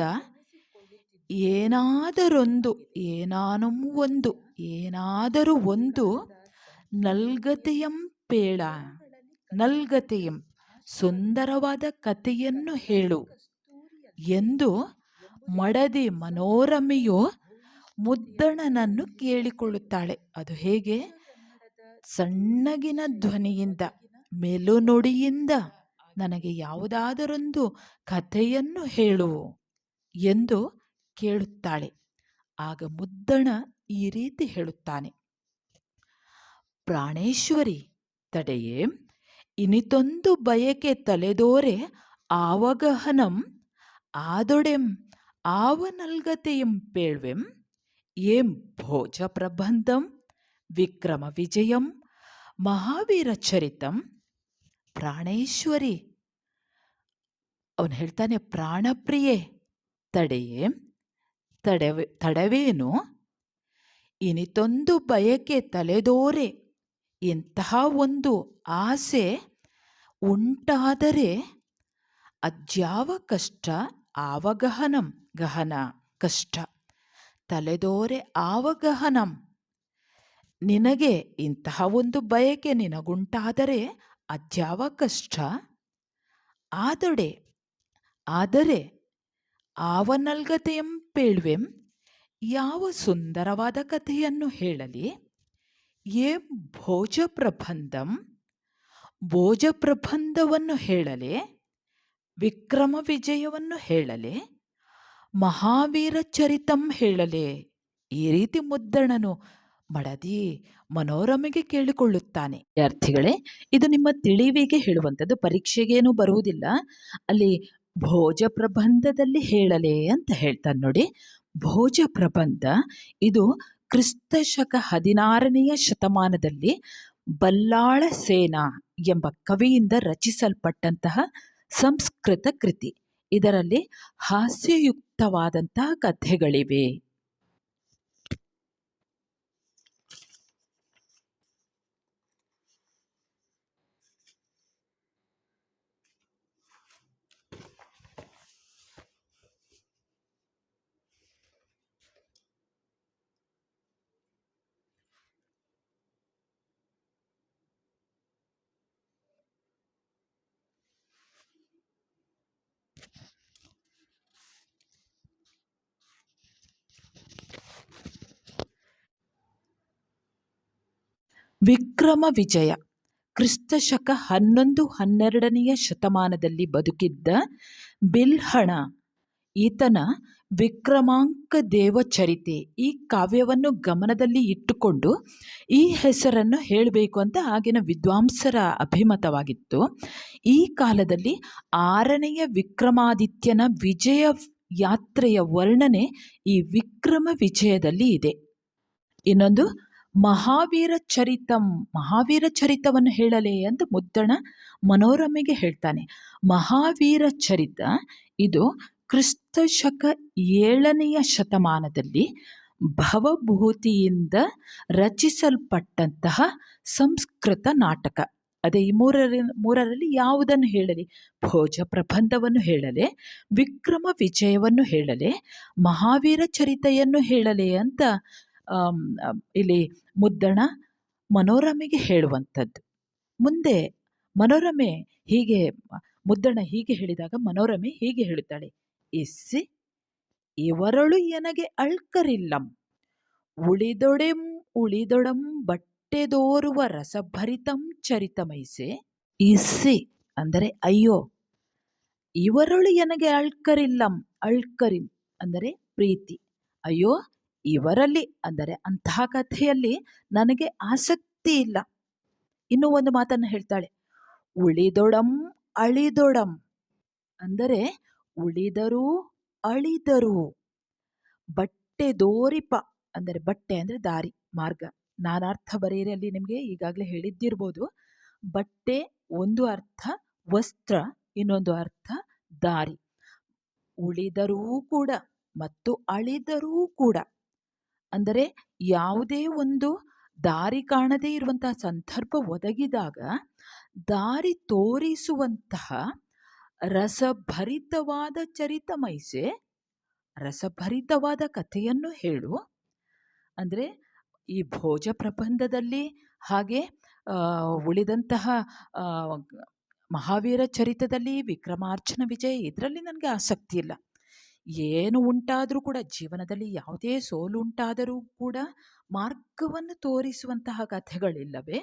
ಏನಾದರೊಂದು ಏನಾನುಂ ಒಂದು ಏನಾದರೂ ಒಂದು ನಲ್ಗತೆಯಂ ಪೇಳ ನಲ್ಗತೆಯಂ ಸುಂದರವಾದ ಕಥೆಯನ್ನು ಹೇಳು ಎಂದು ಮಡದಿ ಮನೋರಮೆಯು ಮುದ್ದಣನನ್ನು ಕೇಳಿಕೊಳ್ಳುತ್ತಾಳೆ. ಅದು ಹೇಗೆ? ಸಣ್ಣಗಿನ ಧ್ವನಿಯಿಂದ, ಮೆಲುನುಡಿಯಿಂದ ನನಗೆ ಯಾವುದಾದರೊಂದು ಕಥೆಯನ್ನು ಹೇಳು ಎಂದು ಕೇಳುತ್ತಾಳೆ. ಆಗ ಮುದ್ದಣ ಈ ರೀತಿ ಹೇಳುತ್ತಾನೆ: ಪ್ರಾಣೇಶ್ವರಿ ತಡೆಯೇ, ಇನಿತೊಂದು ಬಯಕೆ ತಲೆದೋರೆ ಆವಗಹನಂ ಆದೊಡೆಂ ಆವನಲ್ಗತೆಯಂ ಪೇಳ್ವೆಂ ಏಂ ಭೋಜ ಪ್ರಬಂಧಂ ವಿಕ್ರಮ ವಿಜಯಂ ಮಹಾವೀರ ಚರಿತಂ. ಪ್ರಾಣೇಶ್ವರಿ, ಅವನು ಹೇಳ್ತಾನೆ, ಪ್ರಾಣಪ್ರಿಯೆ ತಡೆಯೇ, ತಡವೇನು, ಇನಿತೊಂದು ಬಯಕೆ ತಲೆದೋರೆ, ಇಂತಹ ಒಂದು ಆಸೆ ಉಂಟಾದರೆ ಅದ್ಯಾವ ಕಷ್ಟ ಆವಗಹನಂ, ಗಹನ ಕಷ್ಟ, ತಲೆದೋರೆ ಆವಗಹನಂ, ನಿನಗೆ ಇಂತಹ ಒಂದು ಬಯಕೆ ನಿನಗುಂಟಾದರೆ ಅದ್ಯಾವ ಕಷ್ಟ, ಆದೊಡೆ ಆದರೆ ಆವನಲ್ಗತೆಯಂ ಪೇಳ್ವೆಂ, ಯಾವ ಸುಂದರವಾದ ಕಥೆಯನ್ನು ಹೇಳಲಿ, ಏಂ ಭೋಜ ಪ್ರಬಂಧಂ, ಭೋಜ ಪ್ರಬಂಧವನ್ನು ಹೇಳಲೆ, ವಿಕ್ರಮ ವಿಜಯವನ್ನು ಹೇಳಲೆ, ಮಹಾವೀರ ಚರಿತಂ ಹೇಳಲೆ. ಈ ರೀತಿ ಮುದ್ದಣನು ಮಡದಿ ಮನೋರಮೆಗೆ ಕೇಳಿಕೊಳ್ಳುತ್ತಾನೆ. ವಿದ್ಯಾರ್ಥಿಗಳೇ, ಇದು ನಿಮ್ಮ ತಿಳಿವಿಗೆ ಹೇಳುವಂಥದ್ದು, ಪರೀಕ್ಷೆಗೇನು ಬರುವುದಿಲ್ಲ. ಅಲ್ಲಿ ಭೋಜ ಪ್ರಬಂಧದಲ್ಲಿ ಹೇಳಲೆ ಅಂತ ಹೇಳ್ತಾನೆ ನೋಡಿ. ಭೋಜ ಪ್ರಬಂಧ ಇದು ಕ್ರಿಸ್ತ ಶಕ 16ನೇ ಶತಮಾನದಲ್ಲಿ ಬಲ್ಲಾಳ ಸೇನ ಎಂಬ ಕವಿಯಿಂದ ರಚಿಸಲ್ಪಟ್ಟಂತಹ ಸಂಸ್ಕೃತ ಕೃತಿ. ಇದರಲ್ಲಿ ಹಾಸ್ಯಯುಕ್ತವಾದಂತಹ ಕಥೆಗಳಿವೆ. ವಿಕ್ರಮ ವಿಜಯ ಕ್ರಿಸ್ತ ಶಕ 11-12ನೇ ಶತಮಾನದಲ್ಲಿ ಬದುಕಿದ್ದ ಬಿಲ್ಹಣ. ಈತನ ವಿಕ್ರಮಾಂಕ ದೇವಚರಿತೆ ಈ ಕಾವ್ಯವನ್ನು ಗಮನದಲ್ಲಿ ಇಟ್ಟುಕೊಂಡು ಈ ಹೆಸರನ್ನು ಹೇಳಬೇಕು ಅಂತ ಆಗಿನ ವಿದ್ವಾಂಸರ ಅಭಿಮತವಾಗಿತ್ತು. ಈ ಕಾಲದಲ್ಲಿ 6ನೇ ವಿಕ್ರಮಾದಿತ್ಯನ ವಿಜಯ ಯಾತ್ರೆಯ ವರ್ಣನೆ ಈ ವಿಕ್ರಮ ವಿಜಯದಲ್ಲಿ ಇದೆ. ಇನ್ನೊಂದು ಮಹಾವೀರ ಚರಿತಂ, ಮಹಾವೀರ ಚರಿತವನ್ನು ಹೇಳಲೆ ಅಂತ ಮುದ್ದಣ ಮನೋರಮೆಗೆ ಹೇಳ್ತಾನೆ. ಮಹಾವೀರ ಚರಿತ ಇದು ಕ್ರಿಸ್ತ ಶಕ 7ನೇ ಶತಮಾನದಲ್ಲಿ ಭವಭೂತಿಯಿಂದ ರಚಿಸಲ್ಪಟ್ಟಂತಹ ಸಂಸ್ಕೃತ ನಾಟಕ. ಅದೇ ಈ ಮೂರರಲ್ಲಿ ಯಾವುದನ್ನು ಹೇಳಲಿ? ಭೋಜ ಪ್ರಬಂಧವನ್ನು ಹೇಳಲೆ, ವಿಕ್ರಮ ವಿಜಯವನ್ನು ಹೇಳಲೆ, ಮಹಾವೀರ ಚರಿತೆಯನ್ನು ಹೇಳಲೆ ಅಂತ ಇಲ್ಲಿ ಮುದ್ದಣ ಮನೋರಮೆಗೆ ಹೇಳುವಂಥದ್ದು. ಮುಂದೆ ಮನೋರಮೆ ಹೀಗೆ, ಮುದ್ದಣ ಹೀಗೆ ಹೇಳಿದಾಗ ಮನೋರಮೆ ಹೀಗೆ ಹೇಳುತ್ತಾಳೆ: ಇಸ್ಸಿ ಇವರಳು ಎನಗೆ ಅಳ್ಕರಿಲ್ಲಂ, ಉಳಿದೊಡಂ ಬಟ್ಟೆದೋರುವ ರಸಭರಿತಂ ಚರಿತಮೈಸೆ. ಇಸ್ಸಿ ಅಂದರೆ ಅಯ್ಯೋ, ಇವರಳು ಎನಗೆ ಅಳ್ಕರಿಲ್ಲಂ, ಅಳ್ಕರಿಂ ಅಂದರೆ ಪ್ರೀತಿ. ಅಯ್ಯೋ, ಇವರಲ್ಲಿ ಅಂದರೆ ಅಂತಹ ಕಥೆಯಲ್ಲಿ ನನಗೆ ಆಸಕ್ತಿ ಇಲ್ಲ. ಇನ್ನೂ ಒಂದು ಮಾತನ್ನು ಹೇಳ್ತಾಳೆ: ಉಳಿದೊಡಂ ಅಳಿದೊಡಂ ಅಂದರೆ ಉಳಿದರೂ ಅಳಿದರೂ. ಬಟ್ಟೆ ದೋರಿಪ ಅಂದರೆ ಬಟ್ಟೆ ಅಂದರೆ ದಾರಿ, ಮಾರ್ಗ. ನಾನಾರ್ಥ ಬರೆಯಿರಲ್ಲಿ ನಿಮಗೆ ಈಗಾಗಲೇ ಹೇಳಿದ್ದಿರ್ಬೋದು. ಬಟ್ಟೆ ಒಂದು ಅರ್ಥ ವಸ್ತ್ರ, ಇನ್ನೊಂದು ಅರ್ಥ ದಾರಿ. ಉಳಿದರೂ ಕೂಡ ಮತ್ತು ಅಳಿದರೂ ಕೂಡ, ಅಂದರೆ ಯಾವುದೇ ಒಂದು ದಾರಿ ಕಾಣದೇ ಇರುವಂತಹ ಸಂದರ್ಭ ಒದಗಿದಾಗ ದಾರಿ ತೋರಿಸುವಂತಹ ರಸಭರಿತವಾದ ಚರಿತಮೈಸೆ, ರಸಭರಿತವಾದ ಕಥೆಯನ್ನು ಹೇಳು. ಅಂದರೆ ಈ ಭೋಜ ಪ್ರಬಂಧದಲ್ಲಿ ಹಾಗೆ ಉಳಿದಂತಹ ಮಹಾವೀರ ಚರಿತದಲ್ಲಿ, ವಿಕ್ರಮಾರ್ಜುನ ವಿಜಯ, ಇದರಲ್ಲಿ ನನಗೆ ಆಸಕ್ತಿ ಇಲ್ಲ. ಏನು ಉಂಟಾದರೂ ಕೂಡ ಜೀವನದಲ್ಲಿ ಯಾವುದೇ ಸೋಲು ಉಂಟಾದರೂ ಕೂಡ ಮಾರ್ಗವನ್ನು ತೋರಿಸುವಂತಹ ಕಥೆಗಳಿಲ್ಲವೇ?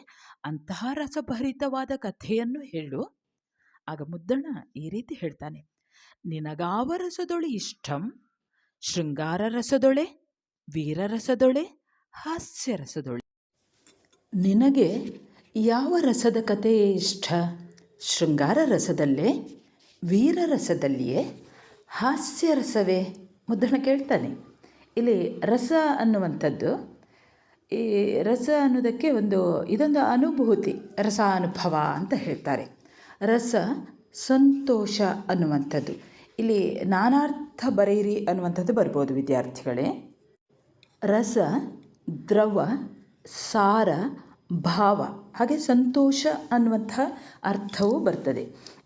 ಅಂತಹ ರಸಭರಿತವಾದ ಕಥೆಯನ್ನು ಹೇಳು. ಆಗ ಮುದ್ದಣ್ಣ ಈ ರೀತಿ ಹೇಳ್ತಾನೆ: ನಿನಗಾವ ರಸದೊಳೆ ಇಷ್ಟಂ, ಶೃಂಗಾರ ರಸದೊಳೆ, ವೀರರಸದೊಳೆ, ಹಾಸ್ಯ ರಸದೊಳೆ. ನಿನಗೆ ಯಾವ ರಸದ ಕಥೆಯೇ ಇಷ್ಟ? ಶೃಂಗಾರ ರಸದಲ್ಲೇ, ವೀರರಸದಲ್ಲಿಯೇ, ಹಾಸ್ಯ ರಸವೇ? ಮುದ್ದಣ್ಣ ಕೇಳ್ತಾನೆ. ಇಲ್ಲಿ ರಸ ಅನ್ನುವಂಥದ್ದು, ಈ ರಸ ಅನ್ನೋದಕ್ಕೆ ಇದೊಂದು ಅನುಭೂತಿ, ರಸಾನುಭವ ಅಂತ ಹೇಳ್ತಾರೆ. ರಸ ಸಂತೋಷ ಅನ್ನುವಂಥದ್ದು. ಇಲ್ಲಿ ನಾನಾರ್ಥ ಬರೆಯಿರಿ ಅನ್ನುವಂಥದ್ದು ಬರ್ಬೋದು ವಿದ್ಯಾರ್ಥಿಗಳೇ. ರಸ ದ್ರವ, ಸಾರ, ಭಾವ, ಹಾಗೆ ಸಂತೋಷ ಅನ್ನುವಂತಹ ಅರ್ಥವೂ ಬರ್ತದೆ.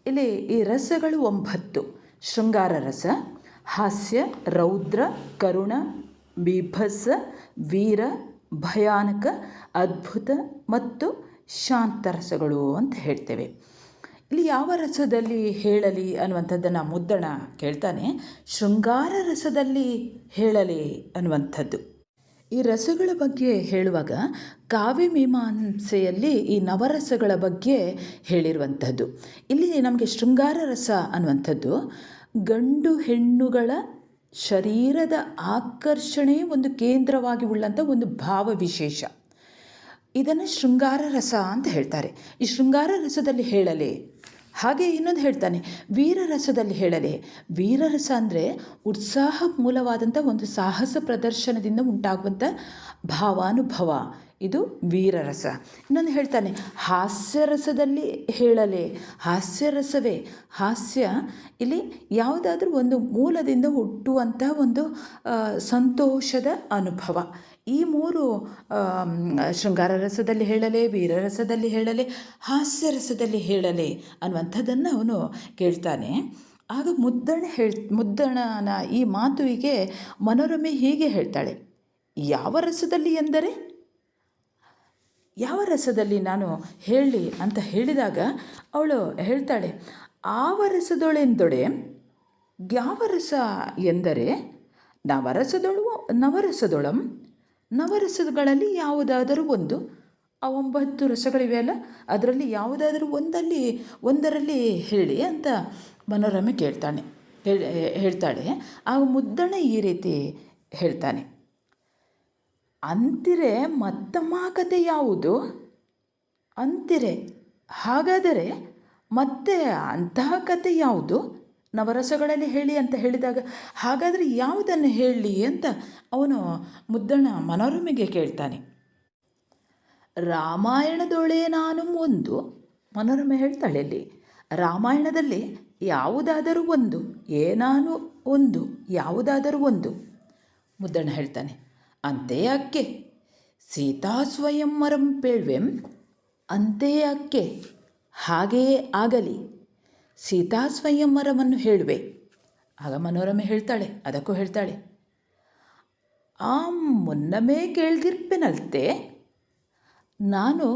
ಇಲ್ಲಿ ಈ ರಸಗಳು 9: ಶೃಂಗಾರ ರಸ, ಹಾಸ್ಯ, ರೌದ್ರ, ಕರುಣ, ಬೀಭತ್ಸ, ವೀರ, ಭಯಾನಕ, ಅದ್ಭುತ ಮತ್ತು ಶಾಂತರಸಗಳು ಅಂತ ಹೇಳ್ತೇವೆ. ಇಲ್ಲಿ ಯಾವ ರಸದಲ್ಲಿ ಹೇಳಲಿ ಅನ್ನುವಂಥದ್ದನ್ನು ಮುದ್ದಣ ಕೇಳ್ತಾನೆ. ಶೃಂಗಾರ ರಸದಲ್ಲಿ ಹೇಳಲಿ ಅನ್ನುವಂಥದ್ದು. ಈ ರಸಗಳ ಬಗ್ಗೆ ಹೇಳುವಾಗ ಕಾವ್ಯ ಮೀಮಾಂಸೆಯಲ್ಲಿ ಈ ನವರಸಗಳ ಬಗ್ಗೆ ಹೇಳಿರುವಂಥದ್ದು. ಇಲ್ಲಿ ನಮಗೆ ಶೃಂಗಾರ ರಸ ಅನ್ನುವಂಥದ್ದು ಗಂಡು ಹೆಣ್ಣುಗಳ ಶರೀರದ ಆಕರ್ಷಣೆ ಒಂದು ಕೇಂದ್ರವಾಗಿ ಉಳ್ಳಂಥ ಒಂದು ಭಾವ ವಿಶೇಷ. ಇದನ್ನು ಶೃಂಗಾರ ರಸ ಅಂತ ಹೇಳ್ತಾರೆ. ಈ ಶೃಂಗಾರ ರಸದಲ್ಲಿ ಹೇಳಲೆ. ಹಾಗೆ ಇನ್ನೊಂದು ಹೇಳ್ತಾನೆ, ವೀರರಸದಲ್ಲಿ ಹೇಳಲೆ. ವೀರರಸ ಅಂದರೆ ಉತ್ಸಾಹ ಮೂಲವಾದಂಥ ಒಂದು ಸಾಹಸ ಪ್ರದರ್ಶನದಿಂದ ಉಂಟಾಗುವಂಥ ಭಾವಾನುಭವ, ಇದು ವೀರರಸ. ಇನ್ನೊಂದು ಹೇಳ್ತಾನೆ, ಹಾಸ್ಯರಸದಲ್ಲಿ ಹೇಳಲೆ. ಹಾಸ್ಯರಸವೇ. ಹಾಸ್ಯ ಇಲ್ಲಿ ಯಾವುದಾದ್ರೂ ಒಂದು ಮೂಲದಿಂದ ಹುಟ್ಟುವಂಥ ಒಂದು ಸಂತೋಷದ ಅನುಭವ. ಈ 3 ಶೃಂಗಾರ ರಸದಲ್ಲಿ ಹೇಳಲೆ, ವೀರರಸದಲ್ಲಿ ಹೇಳಲೆ, ಹಾಸ್ಯರಸದಲ್ಲಿ ಹೇಳಲೆ ಅನ್ನುವಂಥದ್ದನ್ನು ಅವನು ಕೇಳ್ತಾನೆ. ಆಗ ಮುದ್ದಣನ ಈ ಮಾತುವಿಗೆ ಮನೋರಮೆ ಹೀಗೆ ಹೇಳ್ತಾಳೆ: ಯಾವ ರಸದಲ್ಲಿ ಎಂದರೆ ಯಾವ ರಸದಲ್ಲಿ ನಾನು ಹೇಳಿ ಅಂತ ಹೇಳಿದಾಗ ಅವಳು ಹೇಳ್ತಾಳೆ, ಆವ ರಸದೊಳೆಂದೊಡೆ. ಯಾವ ರಸ ಎಂದರೆ ನವರಸದೊಳಂ, ನವರಸಗಳಲ್ಲಿ ಯಾವುದಾದರೂ ಒಂದು. ಆ 9 ರಸಗಳಿವೆ ಅಲ್ಲ, ಅದರಲ್ಲಿ ಯಾವುದಾದರೂ ಒಂದರಲ್ಲಿ ಹೇಳಿ ಅಂತ ಮನೋರಮೆ ಹೇಳ್ತಾಳೆ. ಆ ಮುದ್ದಣ ಈ ರೀತಿ ಹೇಳ್ತಾನೆ: ಅಂತಿರೆ ಮತ್ತಮ್ಮ ಕತೆ ಯಾವುದು? ಅಂತಿರೆ, ಹಾಗಾದರೆ ಮತ್ತೆ ಅಂತಹ ಕತೆ ಯಾವುದು? ನವರಸಗಳಲ್ಲಿ ಹೇಳಿ ಅಂತ ಹೇಳಿದಾಗ ಹಾಗಾದರೆ ಯಾವುದನ್ನು ಹೇಳಿ ಅಂತ ಅವನು ಮುದ್ದಣ ಮನೋರಮೆಗೆ ಕೇಳ್ತಾನೆ. ರಾಮಾಯಣದೊಳೆ ನಾನು ಒಂದು. ಮನೋರಮೆ ಹೇಳ್ತಾಳೆ ಅಲ್ಲಿ, ರಾಮಾಯಣದಲ್ಲಿ ಯಾವುದಾದರೂ ಒಂದು, ಏನಾನು ಒಂದು, ಯಾವುದಾದರೂ ಒಂದು. ಮುದ್ದಣ್ಣ ಹೇಳ್ತಾನೆ, ಅಂತೆ ಅಕ್ಕೆ ಸೀತಾ ಸ್ವಯಂವರಂ ಪೇಳ್ವೆಂ. ಅಂತೆ ಅಕ್ಕೆ, ಹಾಗೆಯೇ ಆಗಲಿ, ಸೀತಾ ಸ್ವಯಂವರವನ್ನು ಹೇಳುವೆ. ಆಗ ಮನೋರಮೆ ಹೇಳ್ತಾಳೆ, ಅದಕ್ಕೂ ಹೇಳ್ತಾಳೆ, ಆ ಮುನ್ನಮೇ ಕೇಳ್ದಿರ್ಪೆನಲ್ತೆ. ನಾನು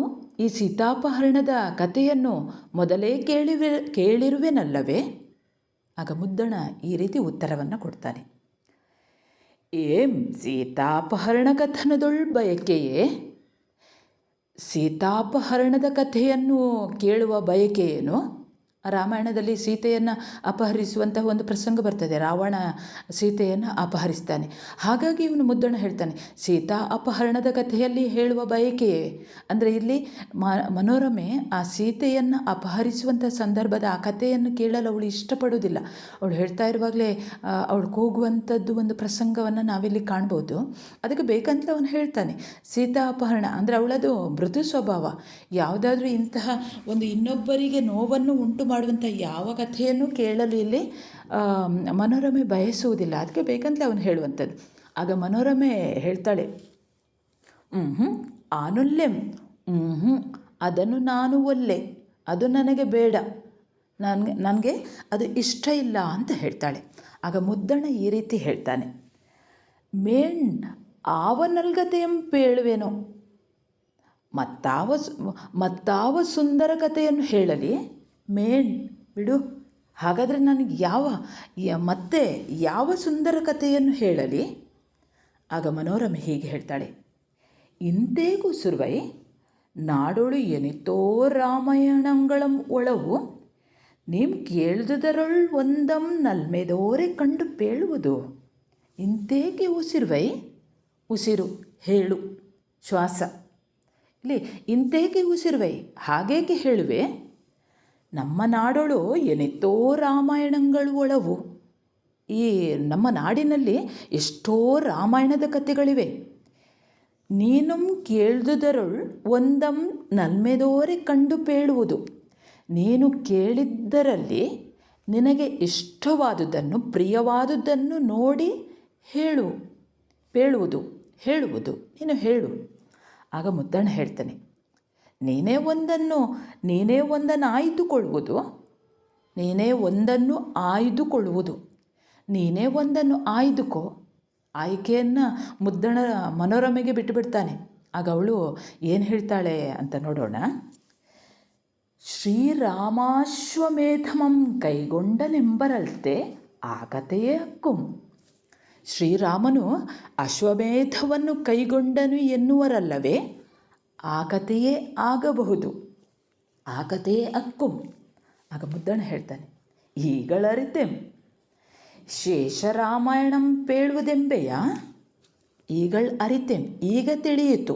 ಈ ಸೀತಾಪಹರಣದ ಕಥೆಯನ್ನು ಮೊದಲೇ ಕೇಳಿರುವೆನಲ್ಲವೇ? ಆಗ ಮುದ್ದಣ ಈ ರೀತಿ ಉತ್ತರವನ್ನು ಕೊಡ್ತಾನೆ: ಏಂ ಸೀತಾಪಹರಣ ಕಥನದೊಳ್ ಬಯಕೆಯೇ? ಸೀತಾಪಹರಣದ ಕಥೆಯನ್ನು ಕೇಳುವ ಬಯಕೆಯೇನು ರಾಮಾಯಣದಲ್ಲಿ ಸೀತೆಯನ್ನು ಅಪಹರಿಸುವಂತಹ ಒಂದು ಪ್ರಸಂಗ ಬರ್ತದೆ. ರಾವಣ ಸೀತೆಯನ್ನು ಅಪಹರಿಸ್ತಾನೆ. ಹಾಗಾಗಿ ಇವನು ಮುದ್ದಣ ಹೇಳ್ತಾನೆ, ಸೀತಾ ಅಪಹರಣದ ಕಥೆಯಲ್ಲಿ ಹೇಳುವ ಬಯಕೆಯೇ ಅಂದರೆ ಇಲ್ಲಿ ಮನೋರಮೆ ಆ ಸೀತೆಯನ್ನು ಅಪಹರಿಸುವಂಥ ಸಂದರ್ಭದ ಆ ಕಥೆಯನ್ನು ಕೇಳಲು ಅವಳು ಇಷ್ಟಪಡೋದಿಲ್ಲ. ಅವಳು ಹೇಳ್ತಾ ಇರುವಾಗಲೇ ಅವಳು ಕೂಗುವಂಥದ್ದು ಒಂದು ಪ್ರಸಂಗವನ್ನು ನಾವಿಲ್ಲಿ ಕಾಣ್ಬೋದು. ಅದಕ್ಕೆ ಬೇಕಂತಲೇ ಅವನು ಹೇಳ್ತಾನೆ ಸೀತಾ ಅಪಹರಣ ಅಂದರೆ ಅವಳದು ಮೃದು ಸ್ವಭಾವ. ಯಾವುದಾದ್ರೂ ಇಂತಹ ಒಂದು ಇನ್ನೊಬ್ಬರಿಗೆ ನೋವನ್ನು ಉಂಟು ಮಾಡುವಂಥ ಯಾವ ಕಥೆಯನ್ನು ಕೇಳಲು ಇಲ್ಲಿ ಮನೋರಮೆ ಬಯಸುವುದಿಲ್ಲ. ಅದಕ್ಕೆ ಬೇಕಂತಲೇ ಅವನು ಹೇಳುವಂಥದ್ದು. ಆಗ ಮನೋರಮೆ ಹೇಳ್ತಾಳೆ, ಆನುಲ್ಲೆಂ, ಅದನ್ನು ನಾನು ಒಲ್ಲೆ, ಅದು ನನಗೆ ಬೇಡ, ನನಗೆ ಅದು ಇಷ್ಟ ಇಲ್ಲ ಅಂತ ಹೇಳ್ತಾಳೆ. ಆಗ ಮುದ್ದಣ ಈ ರೀತಿ ಹೇಳ್ತಾನೆ, ಮೇಣ್ ಆವನಲ್ಗತೆಯಂ ಪೇಳುವೆನೋ, ಮತ್ತಾವ ಸುಂದರ ಕಥೆಯನ್ನು ಹೇಳಲಿ, ಮೇಣ್ ಬಿಡು, ಹಾಗಾದರೆ ನನಗೆ ಮತ್ತೆ ಯಾವ ಸುಂದರ ಕಥೆಯನ್ನು ಹೇಳಲಿ. ಆಗ ಮನೋರಮೆ ಹೀಗೆ ಹೇಳ್ತಾಳೆ, ಇಂತೇಗೂ ಸುರ್ವೈ ನಾಡೊಳು ಎನಿತೋ ರಾಮಾಯಣಂಗಳಂ ಒಳವು ನೀಮ್ ಕೇಳ್ದುದರೊಳ್ ಒಂದಂ ನಲ್ಮೆದೋರೆ ಕಂಡು ಪೇಳುವುದು. ಇಂತೇಗೆ ಉಸಿರುವೈ, ಉಸಿರು ಹೇಳು ಶ್ವಾಸ, ಇಲ್ಲಿ ಇಂತೇಗೆ ಉಸಿರುವೈ ಹಾಗೇಕೆ ಹೇಳುವೆ, ನಮ್ಮ ನಾಡೊಳು ಎನಿತೋ ರಾಮಾಯಣಗಳು ಒಳವು, ಈ ನಮ್ಮ ನಾಡಿನಲ್ಲಿ ಎಷ್ಟೋ ರಾಮಾಯಣದ ಕಥೆಗಳಿವೆ. ನೀನುಂ ಕೇಳ್ದುದರೊಳ್ ಒಂದಂ ನಲ್ಮೆದೋರೆ ಕಂಡು ಪೇಳುವುದು, ನೀನು ಕೇಳಿದ್ದರಲ್ಲಿ ನಿನಗೆ ಇಷ್ಟವಾದುದನ್ನು ಪ್ರಿಯವಾದುದನ್ನು ನೋಡಿ ಹೇಳುವುದು ನೀನು ಹೇಳು. ಆಗ ಮುದ್ದಣ ಹೇಳ್ತಾನೆ, ನೀನೇ ಒಂದನ್ನು ಆಯ್ದುಕೊಳ್ಳುವುದು, ನೀನೇ ಒಂದನ್ನು ಆಯ್ದುಕೋ. ಆಯ್ಕೆಯನ್ನು ಮುದ್ದಣ ಮನೋರಮೆಗೆ ಬಿಟ್ಟುಬಿಡ್ತಾನೆ. ಆಗ ಅವಳು ಏನು ಹೇಳ್ತಾಳೆ ಅಂತ ನೋಡೋಣ. ಶ್ರೀರಾಮಾಶ್ವಮೇಧಮಂ ಕೈಗೊಂಡನೆಂಬರಲ್ತೆ ಆ ಕಥೆಯೇ ಹಕ್ಕುಂ. ಶ್ರೀರಾಮನು ಅಶ್ವಮೇಧವನ್ನು ಕೈಗೊಂಡನು ಎನ್ನುವರಲ್ಲವೇ ಆ ಕಥೆಯೇ ಆಗಬಹುದು, ಆ ಕಥೆಯೇ ಹಕ್ಕುಂ. ಆಗ ಮುದ್ದಣ ಹೇಳ್ತಾನೆ, ಈಗಳರಿತೆಂ ಶೇಷರಾಮಾಯಣಂ ಪೇಳುವುದೆಂಬೆಯ, ಅರಿತೆಂ ಈಗ ತಿಳಿಯಿತು,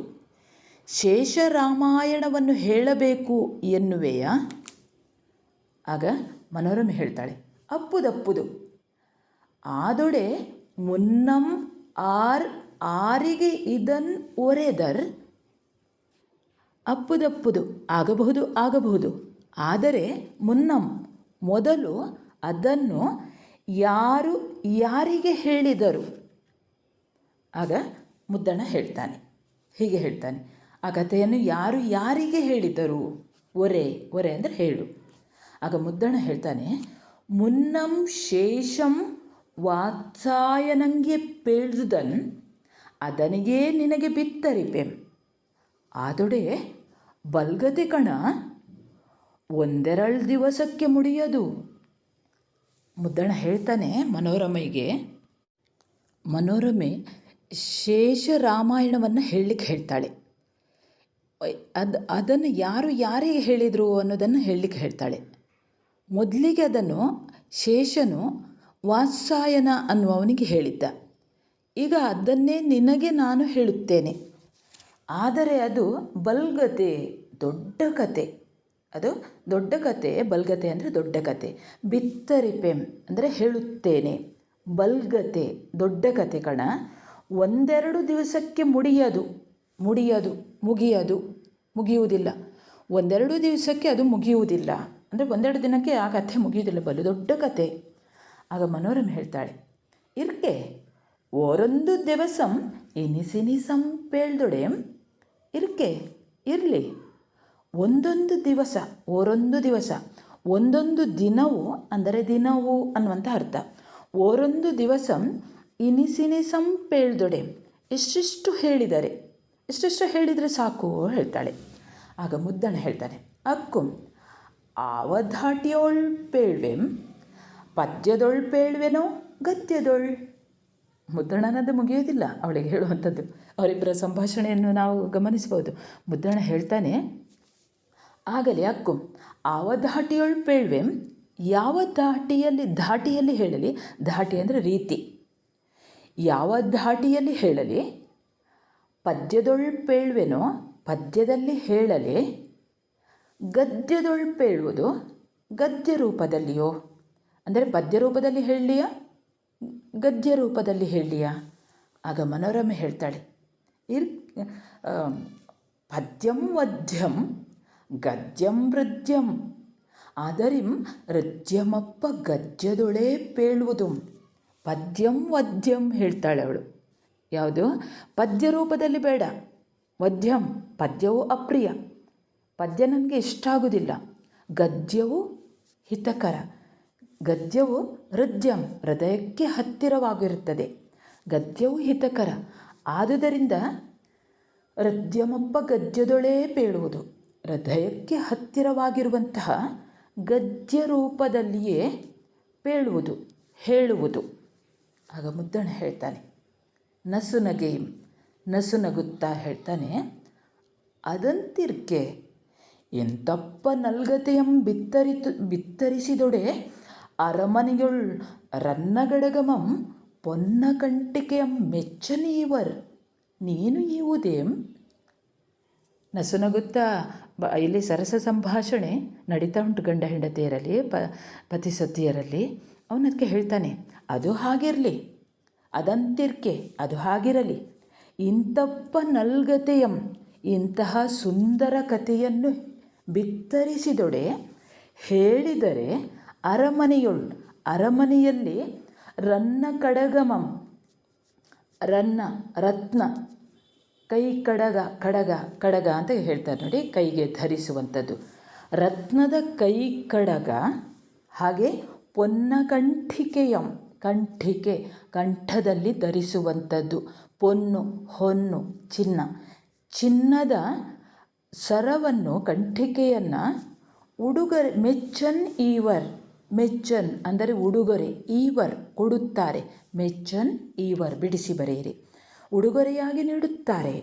ಶೇಷರಾಮಾಯಣವನ್ನು ಹೇಳಬೇಕು ಎನ್ನುವೆಯ. ಆಗ ಮನೋರಮೆ ಹೇಳ್ತಾಳೆ, ಅಪ್ಪುದಪ್ಪುದು, ಆದೊಡೆ ಮುನ್ನಂ ಆರಿಗೆ ಇದನ್ ಒರೆದರ್. ಅಪ್ಪುದಪ್ಪುದು ಆಗಬಹುದು, ಆದರೆ ಮುನ್ನಂ ಮೊದಲು ಅದನ್ನು ಯಾರಿಗೆ ಹೇಳಿದರು. ಆಗ ಮುದ್ದಣ ಹೇಳ್ತಾನೆ, ಹೀಗೆ ಹೇಳ್ತಾನೆ, ಆ ಕಥೆಯನ್ನು ಯಾರಿಗೆ ಹೇಳಿದರು, ಒರೆ ಅಂದರೆ ಹೇಳು. ಆಗ ಮುದ್ದಣ ಹೇಳ್ತಾನೆ, ಮುನ್ನಂ ಶೇಷಂ ವಾತ್ಸಾಯನಂಗೆ ಪೇಳ್ದುದನ್ ಅದನಿಗೇ ನಿನಗೆ ಬಿತ್ತರಿಪೆಂ, ಆದೊಡೆ ಬಲ್ಗತೆ ಕಣ ಒಂದೆರಡು ದಿವಸಕ್ಕೆ ಮುಡಿಯದು. ಮುದ್ದಣ ಹೇಳ್ತಾನೆ ಮನೋರಮೆಗೆ, ಮನೋರಮೆ ಶೇಷ ರಾಮಾಯಣವನ್ನು ಹೇಳಲಿಕ್ಕೆ ಹೇಳ್ತಾಳೆ. ಅದನ್ನು ಯಾರಿಗೆ ಹೇಳಿದರು ಅನ್ನೋದನ್ನು ಹೇಳಲಿಕ್ಕೆ ಹೇಳ್ತಾಳೆ. ಮೊದಲಿಗೆ ಅದನ್ನು ಶೇಷನು ವಾತ್ಸಾಯನ ಅನ್ನುವವನಿಗೆ ಹೇಳಿದ್ದ. ಈಗ ಅದನ್ನೇ ನಿನಗೆ ನಾನು ಹೇಳುತ್ತೇನೆ, ಆದರೆ ಅದು ಬಲ್ಗತೆ, ದೊಡ್ಡ ಕತೆ. ಅದು ದೊಡ್ಡ ಕತೆ. ಬಲ್ಗತೆ ಅಂದರೆ ದೊಡ್ಡ ಕತೆ. ಬಿತ್ತರಿಪೆಂ ಅಂದರೆ ಹೇಳುತ್ತೇನೆ. ಬಲ್ಗತೆ ದೊಡ್ಡ ಕತೆ ಕಣ. ಒಂದೆರಡು ದಿವಸಕ್ಕೆ ಮುಗಿಯುವುದಿಲ್ಲ. ಒಂದೆರಡು ದಿವಸಕ್ಕೆ ಅದು ಮುಗಿಯುವುದಿಲ್ಲ ಅಂದರೆ ಒಂದೆರಡು ದಿನಕ್ಕೆ ಆ ಕಥೆ ಮುಗಿಯುವುದಿಲ್ಲ, ಬಲು ದೊಡ್ಡ ಕತೆ. ಆಗ ಮನೋರಮೆ ಹೇಳ್ತಾಳೆ, ಇರ್ಕೆ ಓರೊಂದು ದಿವಸಂ ಇನಿಸಿನಿಸಂ ಪೇಳ್ದೊಡೆಂ. ಇರ್ಕೆ ಇರಲಿ, ಒಂದೊಂದು ದಿವಸ, ಒಂದೊಂದು ದಿನವು ಅಂದರೆ ದಿನವು ಅನ್ನುವಂಥ ಅರ್ಥ. ಓರೊಂದು ದಿವಸಂ ಇನಿಸಿನಿಸಂ ಪೇಳ್ದೊಡೆಂ, ಎಷ್ಟೆಷ್ಟು ಹೇಳಿದರೆ ಸಾಕು ಹೇಳ್ತಾಳೆ. ಆಗ ಮುದ್ದಣ ಹೇಳ್ತಾನೆ, ಅಕ್ಕುಂ ಆವಧಾಟ್ಯೋಳ್ ಪೇಳ್ವೆಂ, ಪದ್ಯದೊಳ್ ಪೇಳ್ವೆನೋ ಗದ್ಯದೊಳ್. ಮುದ್ದಣನದು ಮುಗಿಯೋದಿಲ್ಲ ಅವಳಿಗೆ ಹೇಳುವಂಥದ್ದು. ಅವರಿಬ್ಬರ ಸಂಭಾಷಣೆಯನ್ನು ನಾವು ಗಮನಿಸ್ಬೋದು. ಮುದ್ದಣ ಹೇಳ್ತಾನೆ, ಆಗಲೇ ಅಕ್ಕುಂ ಆವ ಧಾಟಿಯೊಳ್ ಪೇಳ್ವೆಂ, ಯಾವ ಧಾಟಿಯಲ್ಲಿ ಹೇಳಲಿ, ಧಾಟಿ ಅಂದರೆ ರೀತಿ, ಯಾವ ಧಾಟಿಯಲ್ಲಿ ಹೇಳಲಿ, ಪದ್ಯದೊಳ್ ಪೇಳ್ವೆನೋ ಪದ್ಯದಲ್ಲಿ ಹೇಳಲಿ, ಗದ್ಯದೊಳ್ ಪೇಳುವುದು ಗದ್ಯ ರೂಪದಲ್ಲಿಯೋ, ಅಂದರೆ ಪದ್ಯ ರೂಪದಲ್ಲಿ ಹೇಳಲಿಯಾ ಗದ್ಯ ರೂಪದಲ್ಲಿ ಹೇಳಲಿಯಾ? ಆಗ ಮನೋರಮೆ ಹೇಳ್ತಾಳೆ, ಪದ್ಯಂ ವದ್ಯಂ ಗದ್ಯಂ ಹೃದ್ಯಂ ಆದರಿಂ ಹೃದ್ಯಮಪ್ಪ ಗದ್ಯದೊಳೇ ಪೇಳುವುದು. ಪದ್ಯಂ ವದ್ಯಂ ಹೇಳ್ತಾಳೆ ಅವಳು. ಯಾವುದು? ಪದ್ಯ ರೂಪದಲ್ಲಿ ಬೇಡ, ವದ್ಯಂ ಪದ್ಯವು ಅಪ್ರಿಯ, ಪದ್ಯ ನನಗೆ ಇಷ್ಟ ಆಗುವುದಿಲ್ಲ. ಗದ್ಯವು ಹಿತಕರ, ಗದ್ಯವು ಹೃದ್ಯಂ ಹೃದಯಕ್ಕೆ ಹತ್ತಿರವಾಗಿರುತ್ತದೆ, ಗದ್ಯವು ಹಿತಕರ. ಆದುದರಿಂದ ಹೃದ್ಯಮಪ್ಪ ಗದ್ಯದೊಳೇ ಪೇಳುವುದು, ಹೃದಯಕ್ಕೆ ಹತ್ತಿರವಾಗಿರುವಂತಹ ಗದ್ಯ ರೂಪದಲ್ಲಿಯೇ ಪೇಳುವುದು, ಹೇಳುವುದು. ಆಗ ಮುದ್ದಣ ಹೇಳ್ತಾನೆ, ನಸುನಗೆಯಿಂ ನಸು ನಗುತ್ತಾ ಹೇಳ್ತಾನೆ, ಅದಂತಿರ್ಕೆ ಎಂತಪ್ಪ ನಲ್ಗತೆಯಂ ಬಿತ್ತರಿಸಿದೊಡೆ ಅರಮನೆಯೊಳ್ ರನ್ನಗಡಗಮಂ ಪೊನ್ನ ಕಂಟಿಕೆಯಂ ಮೆಚ್ಚನೀವರ್ ನೀನು ಈವುದೇಂ. ನಸುನಗುತ್ತಾ ಇಲ್ಲಿ ಸರಸ ಸಂಭಾಷಣೆ ನಡೀತಾ ಉಂಟು ಗಂಡ ಹೆಂಡತಿಯರಲ್ಲಿ, ಪತಿ ಸತಿಯರಲ್ಲಿ. ಅವನದಕ್ಕೆ ಹೇಳ್ತಾನೆ, ಅದು ಹಾಗಿರಲಿ, ಅದಂತಿರ್ಕೆ ಅದು ಹಾಗಿರಲಿ, ಇಂತಪ್ಪ ನಲ್ಗತೆಯಂ ಇಂತಹ ಸುಂದರ ಕಥೆಯನ್ನು ಬಿತ್ತರಿಸಿದೊಡೆ ಹೇಳಿದರೆ ಅರಮನೆಯಲ್ಲಿ ರನ್ನ ಕಡಗಮಂ, ರನ್ನ ರತ್ನ, ಕೈ ಕಡಗ ಅಂತ ಹೇಳ್ತಾರೆ ನೋಡಿ, ಕೈಗೆ ಧರಿಸುವಂಥದ್ದು, ರತ್ನದ ಕೈ ಕಡಗ, ಹಾಗೆ ಪೊನ್ನ ಕಂಠಿಕೆಯಂ ಕಂಠಿಕೆ ಕಂಠದಲ್ಲಿ ಧರಿಸುವಂಥದ್ದು, ಪೊನ್ನು ಹೊನ್ನು ಚಿನ್ನ, ಚಿನ್ನದ ಸರವನ್ನು ಕಂಠಿಕೆಯನ್ನು ಉಡುಗೊರೆ, ಮೆಚ್ಚನ್ ಅಂದರೆ ಉಡುಗೊರೆ, ಈವರ್ ಕೊಡುತ್ತಾರೆ, ಮೆಚ್ಚನ್ ಈವರ್ ಬಿಡಿಸಿ ಬರೆಯಿರಿ, ಉಡುಗೊರೆಯಾಗಿ ನೀಡುತ್ತಾರೆ.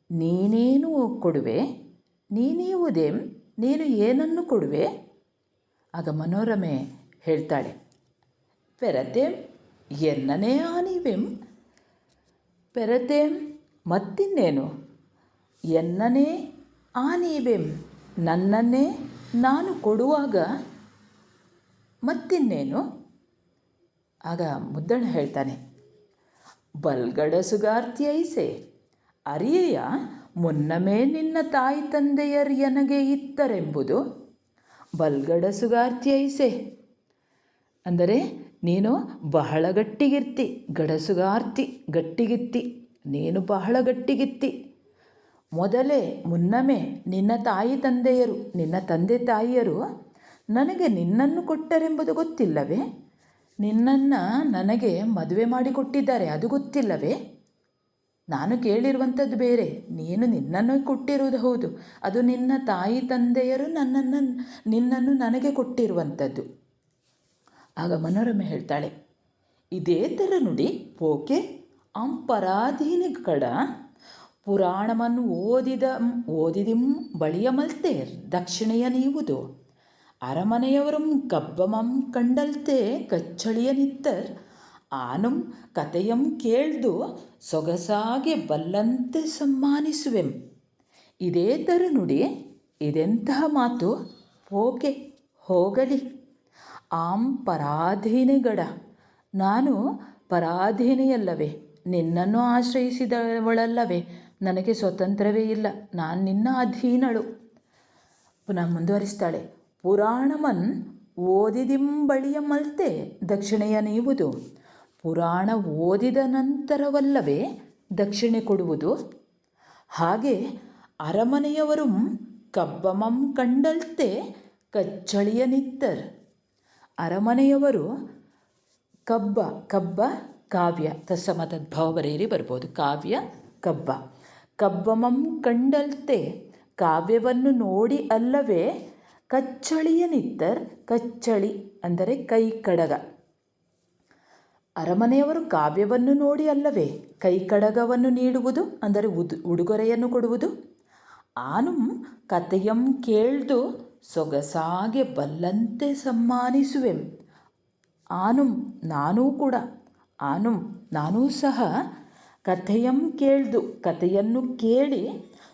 ನೀನೇನು ಕೊಡುವೆ, ನೀನೀವುದೇಂ ನೀನು ಏನನ್ನು ಕೊಡುವೆ? ಆಗ ಮನೋರಮೆ ಹೇಳ್ತಾಳೆ, ಪೆರತೇಂ ಎನ್ನನೇ ಆನಿವೆಂ, ಪೆರತೇಂ ಮತ್ತಿನ್ನೇನು, ಎನ್ನನೇ ಆನೀವೆಂ ನನ್ನನ್ನೇ ನಾನು ಕೊಡುವಾಗ ಮತ್ತಿನ್ನೇನು. ಆಗ ಮುದ್ದಣ ಹೇಳ್ತಾನೆ, ಬಲ್ಗಡಸುಗಾರ್ತಿಯೈಸೆ ಅರಿಯೆಯ ಮುನ್ನಮೇ ನಿನ್ನ ತಾಯಿ ತಂದೆಯರ್ ಎನಗೆ ಇತ್ತರೆಂಬುದು. ಬಲ್ಗಡಸುಗಾರ್ತಿಯೈಸೆ ಅಂದರೆ ನೀನು ಬಹಳ ಗಟ್ಟಿಗಿರ್ತಿ, ಗಡಸುಗಾರ್ತಿ ಗಟ್ಟಿಗಿತ್ತಿ, ನೀನು ಬಹಳ ಗಟ್ಟಿಗಿತ್ತಿ. ಮೊದಲೇ ಮುನ್ನಮೇ ನಿನ್ನ ತಾಯಿ ತಂದೆಯರು, ನಿನ್ನ ತಂದೆ ತಾಯಿಯರು ನನಗೆ ನಿನ್ನನ್ನು ಕೊಟ್ಟರೆಂಬುದು ಗೊತ್ತಿಲ್ಲವೇ? ನಿನ್ನನ್ನು ನನಗೆ ಮದುವೆ ಮಾಡಿಕೊಟ್ಟಿದ್ದಾರೆ, ಅದು ಗೊತ್ತಿಲ್ಲವೇ? ನಾನು ಕೇಳಿರುವಂಥದ್ದು ಬೇರೆ, ನೀನು ನಿನ್ನನ್ನು ಕೊಟ್ಟಿರುವುದು ಹೌದು, ಅದು ನಿನ್ನ ತಾಯಿ ತಂದೆಯರು ನಿನ್ನನ್ನು ನನಗೆ ಕೊಟ್ಟಿರುವಂಥದ್ದು. ಆಗ ಮನೋರಮೆ ಹೇಳ್ತಾಳೆ, ಇದೇ ಥರ ನುಡಿ ಪೋಕೆ ಪರಾಧೀನಗಳ ಪುರಾಣವನ್ನು ಓದಿದಿಂ ಬಳಿಯ ಮಲ್ತೇರ್ ದಕ್ಷಿಣೆಯ ನೀವುದು. ಅರಮನೆಯವರಂ ಕಬ್ಬಮಂ ಕಂಡಲ್ತೆ ಕಚ್ಚಳಿಯ ನಿತ್ತರ್ ಆನುಂ ಕಥೆಯಂ ಕೇಳ್ದು ಸೊಗಸಾಗೆ ಬಲ್ಲಂತೆ ಸಮ್ಮಾನಿಸುವೆಂ. ಇದೇ ಥರ ನುಡಿ, ಇದೆಂತಹ ಮಾತು, ಪೋಕೆ ಹೋಗಲಿ. ಪರಾಧೀನೆಗಡ ನಾನು ಪರಾಧೀನೆಯಲ್ಲವೇ, ನಿನ್ನನ್ನು ಆಶ್ರಯಿಸಿದವಳಲ್ಲವೇ, ನನಗೆ ಸ್ವತಂತ್ರವೇ ಇಲ್ಲ, ನಾನು ನಿನ್ನ ಅಧೀನಳು. ಪುನಃ ಮುಂದುವರಿಸ್ತಾಳೆ, ಪುರಾಣಮನ್ ಓದಿದಿಂಬಳಿಯ ಮಲ್ತೆ ದಕ್ಷಿಣೆಯ ನೀವುದು. ಪುರಾಣ ಓದಿದ ನಂತರವಲ್ಲವೇ ದಕ್ಷಿಣೆ ಕೊಡುವುದು. ಹಾಗೆ ಅರಮನೆಯವರು ಕಬ್ಬಮಂ ಕಂಡಲ್ತೆ ಕಚ್ಚಳಿಯ ನಿತ್ತರ್. ಅರಮನೆಯವರು ಕಬ್ಬ ಕಾವ್ಯ ತತ್ಸಮ ತದ್ಭವ ಬರೆಯಿರಿ ಬರ್ಬೋದು, ಕಾವ್ಯ ಕಬ್ಬ. ಕಬ್ಬಮಂ ಕಂಡಲ್ತೆ ಕಾವ್ಯವನ್ನು ನೋಡಿ ಅಲ್ಲವೇ ಕಚ್ಚಳಿಯ ನಿತ್ತರ್, ಕಚ್ಚಳಿ ಅಂದರೆ ಕೈ ಕಡಗ. ಅರಮನೆಯವರು ಕಾವ್ಯವನ್ನು ನೋಡಿ ಅಲ್ಲವೇ ಕೈ ಕಡಗವನ್ನು ನೀಡುವುದು, ಅಂದರೆ ಉಡುಗೊರೆಯನ್ನು ಕೊಡುವುದು. ಆನುಂ ಕಥೆಯಂ ಕೇಳ್ದು ಸೊಗಸಾಗೆ ಬಲ್ಲಂತೆ ಸಮ್ಮಾನಿಸುವೆಂ. ಆನುಂ ನಾನೂ ಕೂಡ, ಆನುಂ ನಾನೂ ಸಹ ಕಥೆಯಂ ಕೇಳ್ದು ಕಥೆಯನ್ನು ಕೇಳಿ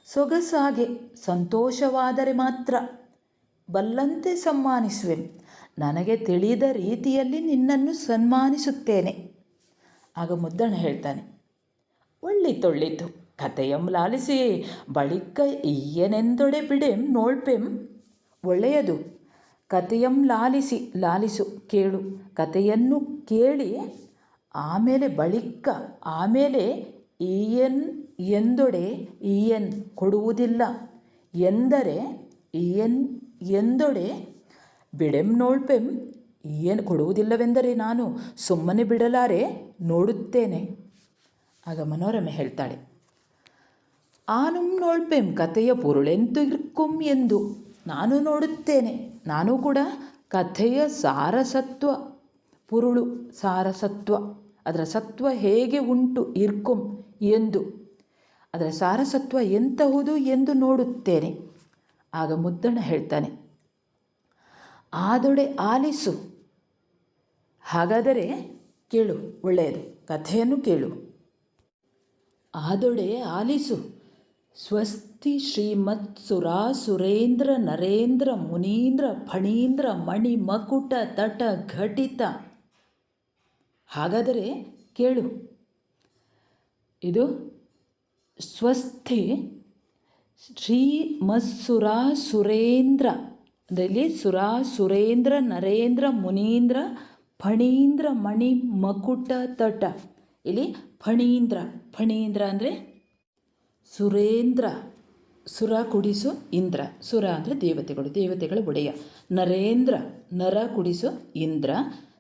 ಸೊಗಸಾಗೆ ಸಂತೋಷವಾದರೆ ಮಾತ್ರ ಬಲ್ಲಂತೆ ಸಮ್ಮಾನಿಸುವೆಂ, ನನಗೆ ತಿಳಿದ ರೀತಿಯಲ್ಲಿ ನಿನ್ನನ್ನು ಸನ್ಮಾನಿಸುತ್ತೇನೆ. ಆಗ ಮುದ್ದಣ್ಣ ಹೇಳ್ತಾನೆ, ಒಳ್ಳಿತೊಳ್ಳಿತು ಕಥೆಯಂ ಲಾಲಿಸಿ ಬಳಿಕ ಈಯನೆಂದೊಡೆ ಬಿಡೆಂ ನೋಳ್ಪೆಂ. ಒಳ್ಳೆಯದು, ಕಥೆಯಂ ಲಾಲಿಸು ಕೇಳು, ಕಥೆಯನ್ನು ಕೇಳಿ ಆಮೇಲೆ ಈಯನ್ ಎಂದೊಡೆ, ಈಯನ್ ಕೊಡುವುದಿಲ್ಲ ಎಂದರೆ ಈಯನ್ ಎಂದೊಡೆ ಬಿಡೆಂ ನೋಳ್ಪೆಂ, ಈಯನ್ ಕೊಡುವುದಿಲ್ಲವೆಂದರೆ ನಾನು ಸುಮ್ಮನೆ ಬಿಡಲಾರೆ, ನೋಡುತ್ತೇನೆ. ಆಗ ಮನೋರಮೆ ಹೇಳ್ತಾಳೆ, ಆನುಂ ನೋಳ್ಪೆಂ ಕಥೆಯ ಪುರುಳೆಂತು ಇರ್ಕುಂ ಎಂದು. ನಾನು ನೋಡುತ್ತೇನೆ, ನಾನು ಕೂಡ ಕಥೆಯ ಸಾರಸತ್ವ, ಪುರುಳು ಸಾರಸತ್ವ, ಅದರ ಸತ್ವ ಹೇಗೆ ಉಂಟು, ಇರ್ಕುಂ ಎಂದು, ಅದರ ಸಾರಸತ್ವ ಎಂತಹುದು ಎಂದು ನೋಡುತ್ತೇನೆ. ಆಗ ಮುದ್ದಣ್ಣ ಹೇಳ್ತಾನೆ, ಆದೊಡೆ ಆಲಿಸು. ಹಾಗಾದರೆ ಕೇಳು, ಒಳ್ಳೆಯದು, ಕಥೆಯನ್ನು ಕೇಳು. ಆದೊಡೆ ಆಲಿಸು. ಸ್ವಸ್ತಿ ಶ್ರೀಮತ್ ಸುರಾಸುರೇಂದ್ರ ನರೇಂದ್ರ ಮುನೀಂದ್ರ ಫಣೀಂದ್ರ ಮಣಿ ಮಕುಟ ತಟ ಘಟಿತ. ಹಾಗಾದರೆ ಕೇಳು, ಇದು ಸ್ವಸ್ತಿ ಶ್ರೀಮತ್ಸುರಾಸುರೇಂದ್ರ, ಅದರಲ್ಲಿ ಸುರಾಸುರೇಂದ್ರ ನರೇಂದ್ರ ಮುನೀಂದ್ರ ಫಣೀಂದ್ರ ಮಣಿ ಮಕುಟ ತಟ. ಇಲ್ಲಿ ಫಣೀಂದ್ರ, ಫಣೀಂದ್ರ ಅಂದರೆ ಸುರೇಂದ್ರ, ಸುರ ಕುಡಿಸು ಇಂದ್ರ, ಸುರ ಅಂದರೆ ದೇವತೆಗಳು, ದೇವತೆಗಳ ಒಡೆಯ. ನರೇಂದ್ರ, ನರ ಕುಡಿಸು ಇಂದ್ರ,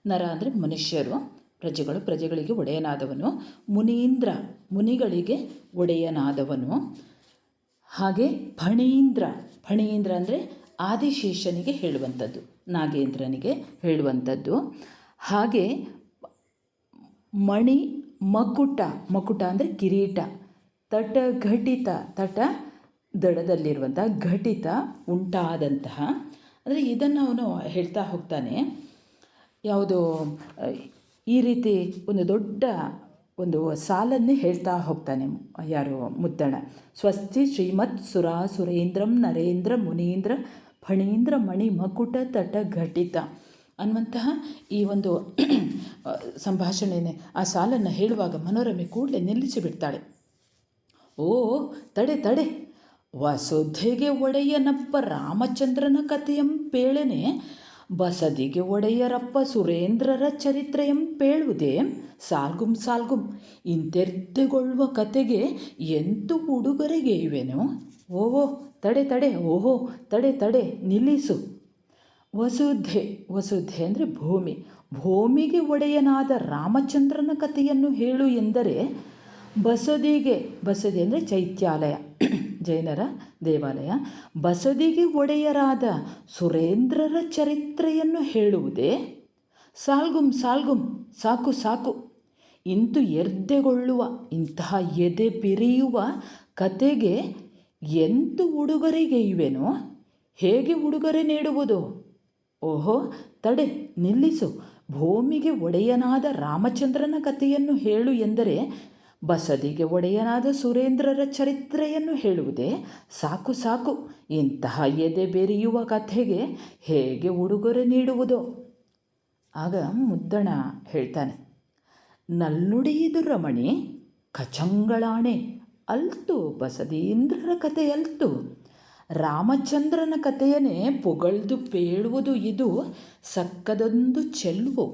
ನರ ಅಂದರೆ ಮನುಷ್ಯರು, ಪ್ರಜೆಗಳು, ಪ್ರಜೆಗಳಿಗೆ ಒಡೆಯನಾದವನು. ಮುನೀಂದ್ರ, ಮುನಿಗಳಿಗೆ ಒಡೆಯನಾದವನು. ಹಾಗೆ ಫಣೀಂದ್ರ, ಫಣೀಂದ್ರ ಅಂದರೆ ಆದಿಶೇಷನಿಗೆ ಹೇಳುವಂಥದ್ದು, ನಾಗೇಂದ್ರನಿಗೆ ಹೇಳುವಂಥದ್ದು. ಹಾಗೆ ಮಣಿ ಮಕುಟ, ಮಕುಟ ಅಂದರೆ ಕಿರೀಟ. ತಟ ಘಟಿತ, ತಟ ದಡದಲ್ಲಿರುವಂಥ, ಘಟಿತ ಉಂಟಾದಂತಹ, ಅಂದರೆ ಇದನ್ನು ಅವನು ಹೇಳ್ತಾ ಹೋಗ್ತಾನೆ. ಯಾವುದು ಈ ರೀತಿ ಒಂದು ದೊಡ್ಡ ಒಂದು ಸಾಲನ್ನೇ ಹೇಳ್ತಾ ಹೋಗ್ತಾನೆ ಯಾರು, ಮುದ್ದಣ್ಣ. ಸ್ವಸ್ತಿ ಶ್ರೀಮತ್ ಸುರಾಸುರೇಂದ್ರಂ ನರೇಂದ್ರ ಮುನೀಂದ್ರ ಫಣೀಂದ್ರ ಮಣಿ ಮಕುಟ ತಟ ಘಟಿತ ಅನ್ನುವಂತಹ ಈ ಒಂದು ಸಂಭಾಷಣೆಯೇ, ಆ ಸಾಲನ್ನು ಹೇಳುವಾಗ ಮನೋರಮೆ ಕೂಡಲೇ ನಿಲ್ಲಿಸಿಬಿಡ್ತಾಳೆ. ಓ ತಡೆ ತಡೆ, ವಸುಧೆಗೆ ಒಡೆಯನಪ್ಪ ರಾಮಚಂದ್ರನ ಕಥೆಯಂ ಪೇಳೆನೆ, ಬಸದಿಗೆ ಒಡೆಯರಪ್ಪ ಸುರೇಂದ್ರರ ಚರಿತ್ರೆಯಂ ಪೇಳುವುದೇ. ಸಾಲ್ಗುಂ ಸಾಲ್ಗುಂ, ಇಂತೆರ್ದೆಗೊಳ್ಳುವ ಕತೆಗೆ ಎಂತು ಉಡುಗೊರೆಗೆ ಇವೆನು. ಓಹೋ ತಡೆ ತಡೆ, ಓಹೋ ತಡೆ ತಡೆ, ನಿಲ್ಲಿಸು. ವಸುಧೆ, ವಸುಧೆ ಅಂದರೆ ಭೂಮಿ, ಭೂಮಿಗೆ ಒಡೆಯನಾದ ರಾಮಚಂದ್ರನ ಕಥೆಯನ್ನು ಹೇಳು ಎಂದರೆ ಬಸದಿಗೆ, ಬಸದಿ ಅಂದರೆ ಚೈತ್ಯಾಲಯ, ಜೈನರ ದೇವಾಲಯ, ಬಸದಿಗೆ ಒಡೆಯರಾದ ಸುರೇಂದ್ರರ ಚರಿತ್ರೆಯನ್ನು ಹೇಳುವುದೇ. ಸಾಲ್ಗುಂ ಸಾಲ್ಗುಂ, ಸಾಕು ಸಾಕು, ಇಂತು ಎರ್ದೆಗೊಳ್ಳುವ, ಇಂತಹ ಎದೆ ಬಿರಿಯುವ ಕತೆಗೆ ಎಂತು ಉಡುಗೊರೆಗೈಯುವೆನೋ, ಹೇಗೆ ಉಡುಗೊರೆ ನೀಡುವುದು. ಓಹೋ ತಡೆ, ನಿಲ್ಲಿಸು. ಭೂಮಿಗೆ ಒಡೆಯನಾದ ರಾಮಚಂದ್ರನ ಕಥೆಯನ್ನು ಹೇಳು ಎಂದರೆ ಬಸದಿಗೆ ಒಡೆಯನಾದ ಸುರೇಂದ್ರರ ಚರಿತ್ರೆಯನ್ನು ಹೇಳುವುದೇ. ಸಾಕು ಸಾಕು, ಇಂತಹ ಎದೆ ಬೆರೆಯುವ ಕಥೆಗೆ ಹೇಗೆ ಉಡುಗೊರೆ ನೀಡುವುದೋ. ಆಗ ಮುದ್ದಣ ಹೇಳ್ತಾನೆ, ನಲ್ನುಡಿಯಿದು ರಮಣಿ ಕಚಂಗಳಾಣೆ, ಅಲ್ತು ಬಸದೀಂದ್ರರ ಕಥೆಯಲ್ತು. ರಾಮಚಂದ್ರನ ಕಥೆಯನ್ನೇ ಪೊಗಳ್ದು ಪೇಳುವುದು ಇದು ಸಕ್ಕದೊಂದು ಚೆಲುವು.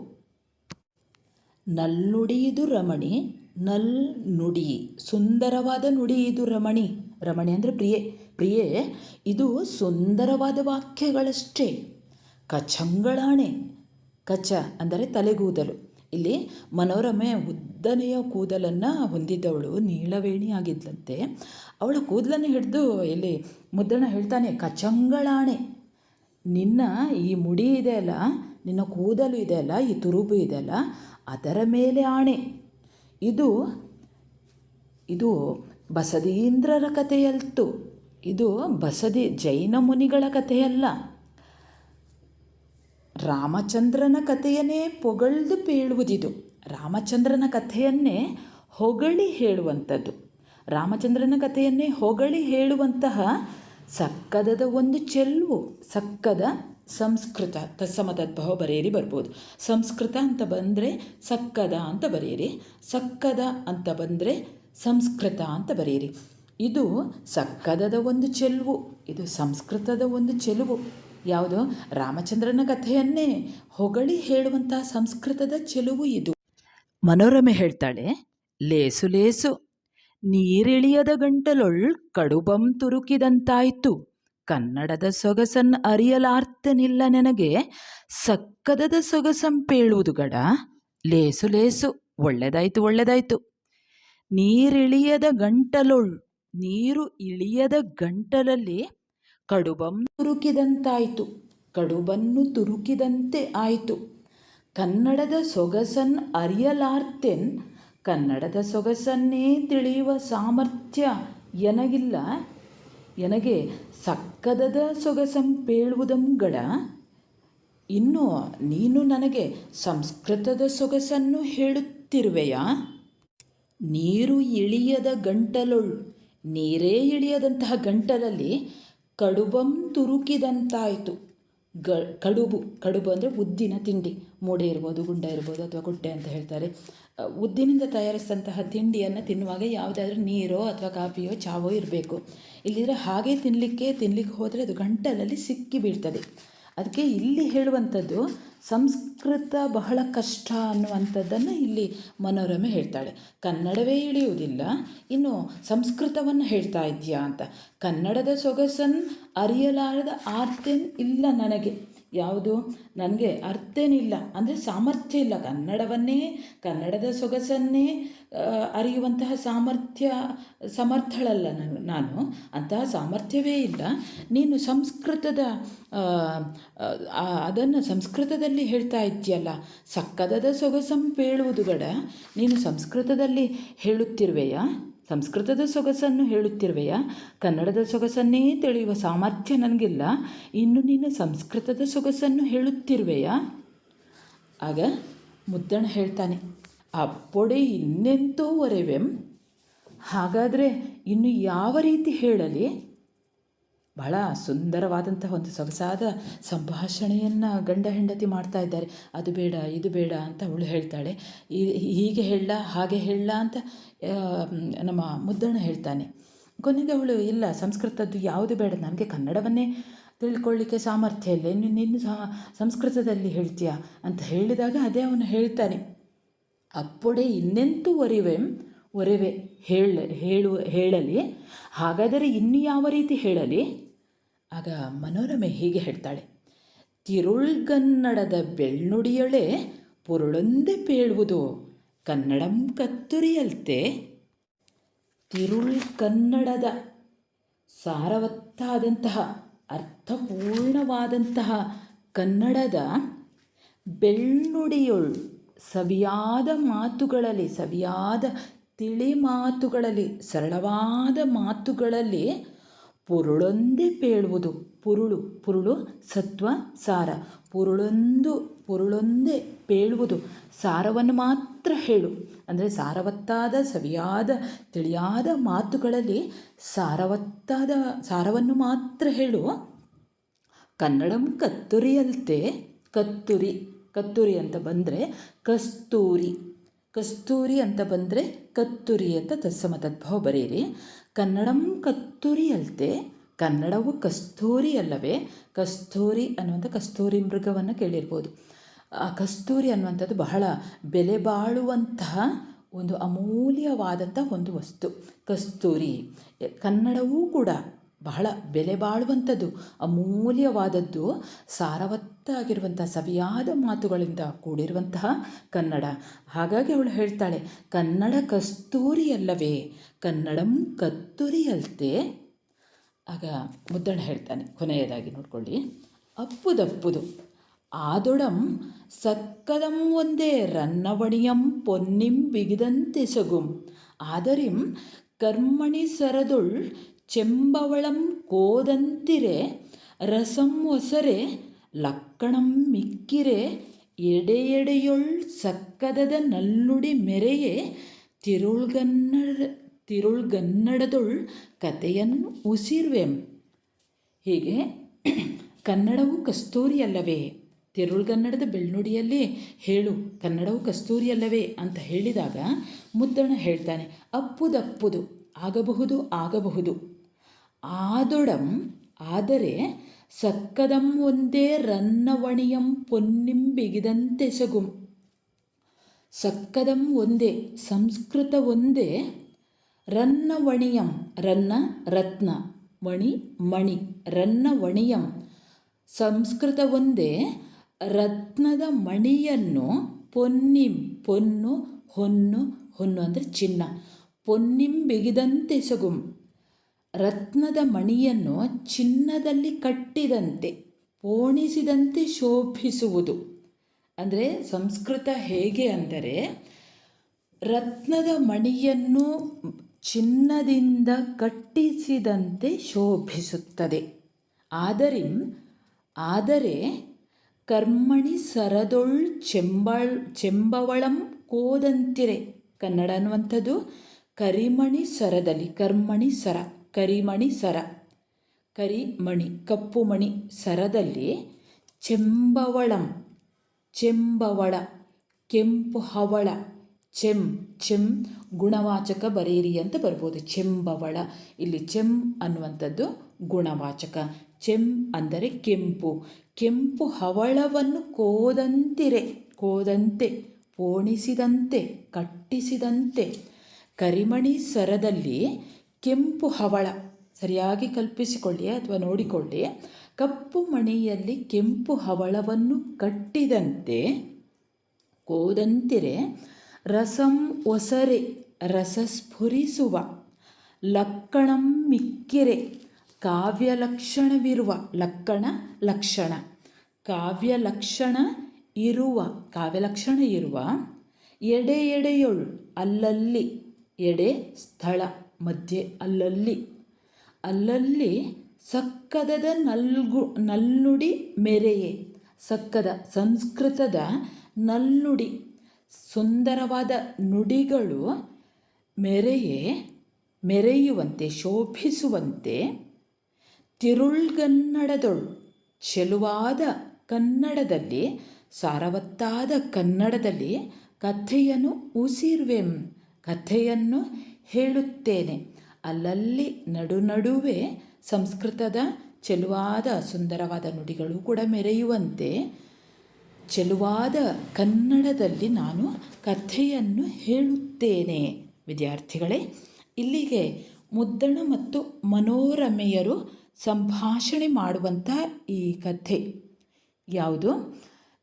ನಲ್ನುಡಿಯಿದು ರಮಣಿ, ನಲ್ ನುಡಿ ಸುಂದರವಾದ ನುಡಿ ಇದು ರಮಣಿ, ರಮಣಿ ಅಂದರೆ ಪ್ರಿಯೆ, ಪ್ರಿಯೆ ಇದು ಸುಂದರವಾದ ವಾಕ್ಯಗಳಷ್ಟೇ. ಕಚಂಗಳಾಣೆ, ಕಚ ಅಂದರೆ ತಲೆಗೂದಲು. ಇಲ್ಲಿ ಮನೋರಮೆ ಉದ್ದನೆಯ ಕೂದಲನ್ನು ಹೊಂದಿದ್ದವಳು, ನೀಳವೇಣಿ ಆಗಿದ್ದಂತೆ. ಅವಳ ಕೂದಲನ್ನು ಹಿಡಿದು ಇಲ್ಲಿ ಮುದ್ದಣ್ಣ ಹೇಳ್ತಾನೆ, ಕಚಂಗಳಾಣೆ, ನಿನ್ನ ಈ ಮುಡಿ ಇದೆಯಲ್ಲ, ನಿನ್ನ ಕೂದಲು ಇದೆಯಲ್ಲ, ಈ ತುರುಬು ಇದೆಯಲ್ಲ, ಅದರ ಮೇಲೆ ಆಣೆ. ಇದು ಬಸದೀಂದ್ರರ ಕಥೆಯಲ್ತು, ಇದು ಬಸದಿ ಜೈನ ಮುನಿಗಳ ಕಥೆಯಲ್ಲ. ರಾಮಚಂದ್ರನ ಕಥೆಯನ್ನೇ ಪೊಗಳ್ದು ಪೇಳುವುದಿದು. ರಾಮಚಂದ್ರನ ಕಥೆಯನ್ನೇ ಹೊಗಳಿ ಹೇಳುವಂಥದ್ದು. ರಾಮಚಂದ್ರನ ಕಥೆಯನ್ನೇ ಹೊಗಳಿ ಹೇಳುವಂತಹ ಸಕ್ಕದದ ಒಂದು ಚೆಲುವು, ಸಕ್ಕದ ಸಂಸ್ಕೃತ ತತ್ಸಮ ತದ್ಭವ ಬರೆಯಿರಿ ಬರ್ಬೋದು. ಸಂಸ್ಕೃತ ಅಂತ ಬಂದರೆ ಸಕ್ಕದ ಅಂತ ಬರೆಯಿರಿ, ಸಕ್ಕದ ಅಂತ ಬಂದರೆ ಸಂಸ್ಕೃತ ಅಂತ ಬರೆಯಿರಿ. ಇದು ಸಕ್ಕದದ ಒಂದು ಚೆಲುವು, ಇದು ಸಂಸ್ಕೃತದ ಒಂದು ಚೆಲುವು. ಯಾವುದು? ರಾಮಚಂದ್ರನ ಕಥೆಯನ್ನೇ ಹೊಗಳಿ ಹೇಳುವಂತಹ ಸಂಸ್ಕೃತದ ಚೆಲುವು ಇದು. ಮನೋರಮೆ ಹೇಳ್ತಾಳೆ, ಲೇಸು ಲೇಸು ನೀರಿಳಿಯದ ಗಂಟಲೊಳ್ ಕಡುಬಂ ತುರುಕಿದಂತಾಯ್ತು, ಕನ್ನಡದ ಸೊಗಸನ್ ಅರಿಯಲಾರ್ತನಿಲ್ಲ ನನಗೆ, ಸಕ್ಕದದ ಸೊಗಸಂಪೇಳುವುದು ಗಡ. ಲೇಸು ಲೇಸು, ಒಳ್ಳೆದಾಯ್ತು ಒಳ್ಳೆದಾಯ್ತು. ನೀರಿಳಿಯದ ಗಂಟಲೊಳ್, ನೀರು ಇಳಿಯದ ಗಂಟಲಲ್ಲಿ ಕಡುಬಂ ತುರುಕಿದಂತಾಯಿತು, ಕಡುಬನ್ನು ತುರುಕಿದಂತೆ ಆಯಿತು. ಕನ್ನಡದ ಸೊಗಸನ್ ಅರಿಯಲಾರ್ತೆನ್, ಕನ್ನಡದ ಸೊಗಸನ್ನೇ ತಿಳಿಯುವ ಸಾಮರ್ಥ್ಯ ಎನಗಿಲ್ಲ, ಎನಗೆ ಸಕ್ಕದದ ಸೊಗಸಂಪೇಳುವುದಂಗಡ. ಇನ್ನು ನೀನು ನನಗೆ ಸಂಸ್ಕೃತದ ಸೊಗಸನ್ನು ಹೇಳುತ್ತಿರುವೆಯಾ? ನೀರು ಇಳಿಯದ ಗಂಟಲೊಳ್, ನೀರೇ ಇಳಿಯದಂತಹ ಗಂಟಲಲ್ಲಿ ಕಡುಬಂ ತುರುಕಿದಂತಾಯಿತು. ಕಡುಬು ಅಂದರೆ ಉದ್ದಿನ ತಿಂಡಿ, ಮೂಡೆ ಇರ್ಬೋದು, ಗುಂಡ ಇರ್ಬೋದು, ಅಥವಾ ಕೊಟ್ಟೆ ಅಂತ ಹೇಳ್ತಾರೆ. ಉದ್ದಿನಿಂದ ತಯಾರಿಸಿದಂತಹ ತಿಂಡಿಯನ್ನು ತಿನ್ನುವಾಗ ಯಾವುದಾದ್ರೂ ನೀರೋ ಅಥವಾ ಕಾಫಿಯೋ ಚಾವೋ ಇರಬೇಕು. ಇಲ್ಲಿದ್ರೆ ಹಾಗೆ ತಿನ್ನಲಿಕ್ಕೆ ಹೋದರೆ ಅದು ಗಂಟಲಲ್ಲಿ ಸಿಕ್ಕಿ ಬೀಳ್ತದೆ. ಅದಕ್ಕೆ ಇಲ್ಲಿ ಹೇಳುವಂಥದ್ದು ಸಂಸ್ಕೃತ ಬಹಳ ಕಷ್ಟ ಅನ್ನುವಂಥದ್ದನ್ನು ಇಲ್ಲಿ ಮನೋರಮೆ ಹೇಳ್ತಾಳೆ. ಕನ್ನಡವೇ ಇಳಿಯುವುದಿಲ್ಲ, ಇನ್ನು ಸಂಸ್ಕೃತವನ್ನು ಹೇಳ್ತಾ ಇದೆಯಾ ಅಂತ. ಕನ್ನಡದ ಸೊಗಸನ್ನು ಅರಿಯಲಾರದ ಆರ್ತೇನ್ ಇಲ್ಲ ನನಗೆ. ಯಾವುದು? ನನಗೆ ಅರ್ಥೇನಿಲ್ಲ ಅಂದರೆ ಸಾಮರ್ಥ್ಯ ಇಲ್ಲ. ಕನ್ನಡದ ಸೊಗಸನ್ನೇ ಅರಿಯುವಂತಹ ಸಮರ್ಥಳಲ್ಲ ನಾನು. ಅಂತಹ ಸಾಮರ್ಥ್ಯವೇ ಇಲ್ಲ. ನೀನು ಅದನ್ನು ಸಂಸ್ಕೃತದಲ್ಲಿ ಹೇಳ್ತಾ ಇದ್ದೀಯಲ್ಲ, ಸಕ್ಕದದ ಸೊಗಸಂಪೇಳುವುದು ಗಡ. ನೀನು ಸಂಸ್ಕೃತದಲ್ಲಿ ಹೇಳುತ್ತಿರುವೆಯಾ? ಸಂಸ್ಕೃತದ ಸೊಗಸನ್ನು ಹೇಳುತ್ತಿರುವೆಯಾ? ಕನ್ನಡದ ಸೊಗಸನ್ನೇ ತಿಳಿಯುವ ಸಾಮರ್ಥ್ಯ ನನಗಿಲ್ಲ, ಇನ್ನು ನೀನು ಸಂಸ್ಕೃತದ ಸೊಗಸನ್ನು ಹೇಳುತ್ತಿರುವೆಯಾ? ಆಗ ಮುದ್ದಣ ಹೇಳ್ತಾನೆ, ಅಪ್ಪೊಡೆ ಇನ್ನೆಂತೋ ಒರೆವೆಂ. ಹಾಗಾದರೆ ಇನ್ನು ಯಾವ ರೀತಿ ಹೇಳಲಿ? ಬಹಳ ಸುಂದರವಾದಂತಹ ಒಂದು ಸೊಗಸಾದ ಸಂಭಾಷಣೆಯನ್ನು ಗಂಡ ಹೆಂಡತಿ ಮಾಡ್ತಾ ಇದ್ದಾರೆ. ಅದು ಬೇಡ ಇದು ಬೇಡ ಅಂತ ಅವಳು ಹೇಳ್ತಾಳೆ. ಹೀಗೆ ಹೇಳ ಹಾಗೆ ಹೇಳ ಅಂತ ನಮ್ಮ ಮುದ್ದಣ್ಣ ಹೇಳ್ತಾನೆ. ಕೊನೆಗೆ ಅವಳು, ಇಲ್ಲ ಸಂಸ್ಕೃತದ್ದು ಯಾವುದು ಬೇಡ, ನನಗೆ ಕನ್ನಡವನ್ನೇ ತಿಳ್ಕೊಳ್ಳಿಕ್ಕೆ ಸಾಮರ್ಥ್ಯ ಇಲ್ಲ, ನಿನ್ನ ಸಂಸ್ಕೃತದಲ್ಲಿ ಹೇಳ್ತೀಯಾ ಅಂತ ಹೇಳಿದಾಗ ಅದೇ ಅವನು ಹೇಳ್ತಾನೆ, ಅಪ್ಪೊಡೆ ಇನ್ನೆಂತೂ ಒರೆವೆ ಹೇಳಲಿ. ಹಾಗಾದರೆ ಇನ್ನು ಯಾವ ರೀತಿ ಹೇಳಲಿ? ಆಗ ಮನೋರಮೆ ಹೀಗೆ ಹೇಳ್ತಾಳೆ, ತಿರುಳ್ಗನ್ನಡದ ಬೆಳ್ನುಡಿಯೊಳೆ ಪೊರುಳೊಂದೆ ಪೇಳುವುದು ಕನ್ನಡಂ ಕತ್ತುರಿಯಲ್ತೆ. ತಿರುಳ್ಗನ್ನಡದ ಸಾರವತ್ತಾದಂತಹ ಅರ್ಥಪೂರ್ಣವಾದಂತಹ ಕನ್ನಡದ ಬೆಳ್ನುಡಿಯೊಳ್, ಸವಿಯಾದ ಮಾತುಗಳಲ್ಲಿ, ಸವಿಯಾದ ತಿಳಿ ಮಾತುಗಳಲ್ಲಿ, ಸರಳವಾದ ಮಾತುಗಳಲ್ಲಿ ಪೊರುಳೊಂದೇ ಪೇಳುವುದು. ಪುರುಳು ಸತ್ವ ಸಾರ. ಪೊರುಳೊಂದೇ ಪೇಳುವುದು, ಸಾರವನ್ನು ಮಾತ್ರ ಹೇಳು. ಅಂದರೆ ಸಾರವತ್ತಾದ ಸವಿಯಾದ ತಿಳಿಯಾದ ಮಾತುಗಳಲ್ಲಿ ಸಾರವನ್ನು ಮಾತ್ರ ಹೇಳು. ಕನ್ನಡಂ ಕತ್ತುರಿಯಲ್ತೆ. ಕತ್ತೂರಿ ಅಂತ ಬಂದರೆ ಕಸ್ತೂರಿ ಅಂತ ಬಂದರೆ ಕತ್ತುರಿ ಅಂತ ತತ್ಸಮ ತದ್ಭವ ಬರೆಯಿರಿ. ಕನ್ನಡಂ ಕತ್ತೂರಿಯಲ್ತೆ. ಕನ್ನಡವು ಕಸ್ತೂರಿ ಅಲ್ಲವೇ? ಕಸ್ತೂರಿ ಅನ್ನುವಂಥ ಕಸ್ತೂರಿ ಮೃಗವನ್ನು ಕೇಳಿರ್ಬೋದು. ಆ ಕಸ್ತೂರಿ ಅನ್ನುವಂಥದ್ದು ಬಹಳ ಬೆಲೆ ಬಾಳುವಂತಹ ಒಂದು ಅಮೂಲ್ಯವಾದಂಥ ಒಂದು ವಸ್ತು ಕಸ್ತೂರಿ. ಕನ್ನಡವೂ ಕೂಡ ಬಹಳ ಬೆಲೆ ಬಾಳುವಂಥದ್ದು, ಅಮೂಲ್ಯವಾದದ್ದು, ಸಾರವತ್ತಾಗಿರುವಂಥ ಸವಿಯಾದ ಮಾತುಗಳಿಂದ ಕೂಡಿರುವಂತಹ ಕನ್ನಡ. ಹಾಗಾಗಿ ಅವಳು ಹೇಳ್ತಾಳೆ, ಕನ್ನಡ ಕಸ್ತೂರಿ ಅಲ್ಲವೇ, ಕನ್ನಡಂ ಕತ್ತೂರಿಯಲ್ತೆ. ಆಗ ಮುದ್ದಣ್ಣ ಹೇಳ್ತಾನೆ ಕೊನೆಯದಾಗಿ ನೋಡ್ಕೊಳ್ಳಿ, ಅಪ್ಪುದಪ್ಪುದು ಆದೊಡಂ ಸಕ್ಕದಂ ಒಂದೇ ರನ್ನವಣಿಯಂ ಪೊನ್ನಿಂ ಬಿಗಿದಂತೆಸಗುಂ ಆದರಿಂ ಕರ್ಮಣಿ ಸರದೊಳ್ ಚೆಂಬವಳಂ ಕೋದಂತಿರೆ ರಸಂ ಒಸರೆ ಲಕ್ಕಣಂ ಮಿಕ್ಕಿರೆ ಎಡೆಯೊಳ್ ಸಕ್ಕದದ ನಲ್ಲುಡಿ ಮೆರೆಯೇ ತಿರುಳ್ಗನ್ನಡದೊಳ್ ಕಥೆಯನ್ನು ಉಸಿರ್ವೆಂ. ಹೀಗೆ ಕನ್ನಡವು ಕಸ್ತೂರಿಯಲ್ಲವೇ, ತಿರುಳ್ಗನ್ನಡದ ಬೆಳ್ನುಡಿಯಲ್ಲಿ ಹೇಳು ಕನ್ನಡವು ಕಸ್ತೂರಿಯಲ್ಲವೇ ಅಂತ ಹೇಳಿದಾಗ ಮುದ್ದಣ ಹೇಳ್ತಾನೆ, ಅಪ್ಪುದಪ್ಪುದು ಆಗಬಹುದು ಆಗಬಹುದು, ಆದೊಡಂ ಆದರೆ ಸಕ್ಕದಂ ಒಂದೇ ರನ್ನವಣಿಯಂ ಪೊನ್ನಿಂ ಬಿಗಿದಂತೆಸಗುಂ. ಸಕ್ಕದಂ ಒಂದೇ, ಸಂಸ್ಕೃತ ಒಂದೇ, ರನ್ನವಣಿಯಂ ರನ್ನ ರತ್ನ, ವಣಿ ಮಣಿ, ರನ್ನವಣಿಯಂ ಸಂಸ್ಕೃತ ಒಂದೇ, ರತ್ನದ ಮಣಿಯನ್ನು ಪೊನ್ನಿಂ ಪೊನ್ನು, ಹೊನ್ನು ಹೊನ್ನು ಅಂದರೆ ಚಿನ್ನ, ಪೊನ್ನಿಂ ಬಿಗಿದಂತೆಸಗುಂ ರತ್ನದ ಮಣಿಯನ್ನು ಚಿನ್ನದಲ್ಲಿ ಕಟ್ಟಿದಂತೆ ಪೋಣಿಸಿದಂತೆ ಶೋಭಿಸುವುದು. ಅಂದರೆ ಸಂಸ್ಕೃತ ಹೇಗೆ ಅಂದರೆ ರತ್ನದ ಮಣಿಯನ್ನು ಚಿನ್ನದಿಂದ ಕಟ್ಟಿಸಿದಂತೆ ಶೋಭಿಸುತ್ತದೆ. ಆದರೆ ಕರ್ಮಣಿ ಸರದೊಳ್ ಚೆಂಬವಳಂ ಕೋದಂತಿರೆ. ಕನ್ನಡ ಅನ್ನುವಂಥದ್ದು ಕರಿಮಣಿ ಸರದಲ್ಲಿ, ಕರ್ಮಣಿ ಸರ, ಕರಿಮಣಿ ಸರ, ಕರಿಮಣಿ ಕಪ್ಪು ಮಣಿ ಸರದಲ್ಲಿ ಚೆಂಬವಳಂ, ಚೆಂಬವಳ, ಕೆಂಪು ಹವಳ, ಚೆಂ ಗುಣವಾಚಕ ಬರೀರಿ ಅಂತ ಬರ್ಬೋದು. ಚೆಂಬವಳ, ಇಲ್ಲಿ ಚೆಂ ಅನ್ನುವಂಥದ್ದು ಗುಣವಾಚಕ, ಚೆಂ ಅಂದರೆ ಕೆಂಪು, ಕೆಂಪು ಹವಳವನ್ನು ಕೋದಂತೆ ಪೋಣಿಸಿದಂತೆ ಕಟ್ಟಿಸಿದಂತೆ. ಕರಿಮಣಿ ಸರದಲ್ಲಿ ಕೆಂಪು ಹವಳ, ಸರಿಯಾಗಿ ಕಲ್ಪಿಸಿಕೊಳ್ಳಿ ಅಥವಾ ನೋಡಿಕೊಳ್ಳಿ, ಕಪ್ಪು ಮಣಿಯಲ್ಲಿ ಕೆಂಪು ಹವಳವನ್ನು ಕಟ್ಟಿದಂತೆ ಕೋದಂತಿರೆ ರಸಂ ಒಸರೆ ರಸಸ್ಫುರಿಸುವ, ಲಕ್ಕಣಂ ಮಿಕ್ಕಿರೆ ಕಾವ್ಯಲಕ್ಷಣವಿರುವ, ಲಕ್ಕಣ ಲಕ್ಷಣ, ಕಾವ್ಯಲಕ್ಷಣ ಇರುವ, ಎಡೆಯೊಳ್ ಅಲ್ಲಲ್ಲಿ, ಎಡೆ ಸ್ಥಳ ಮಧ್ಯೆ, ಅಲ್ಲಲ್ಲಿ ಸಕ್ಕದದ ನಲ್ನುಡಿ ಮೆರೆಯೇ. ಸಕ್ಕದ ಸಂಸ್ಕೃತದ ನಲ್ನುಡಿ ಸುಂದರವಾದ ನುಡಿಗಳು ಮೆರೆಯುವಂತೆ ಶೋಭಿಸುವಂತೆ, ತಿರುಳ್ಗನ್ನಡದೊಳ್ ಚೆಲುವಾದ ಕನ್ನಡದಲ್ಲಿ, ಸಾರವತ್ತಾದ ಕನ್ನಡದಲ್ಲಿ ಕಥೆಯನ್ನು ಉಸಿರ್ವೆಂ ಕಥೆಯನ್ನು ಹೇಳುತ್ತೇನೆ. ಅಲ್ಲಲ್ಲಿ ನಡುವೆ ಸಂಸ್ಕೃತದ ಚೆಲುವಾದ ಸುಂದರವಾದ ನುಡಿಗಳು ಕೂಡ ಮೆರೆಯುವಂತೆ ಚೆಲುವಾದ ಕನ್ನಡದಲ್ಲಿ ನಾನು ಕಥೆಯನ್ನು ಹೇಳುತ್ತೇನೆ. ವಿದ್ಯಾರ್ಥಿಗಳೇ, ಇಲ್ಲಿಗೆ ಮುದ್ದಣ ಮತ್ತು ಮನೋರಮೆಯರು ಸಂಭಾಷಣೆ ಮಾಡುವಂಥ ಈ ಕಥೆ ಯಾವುದು?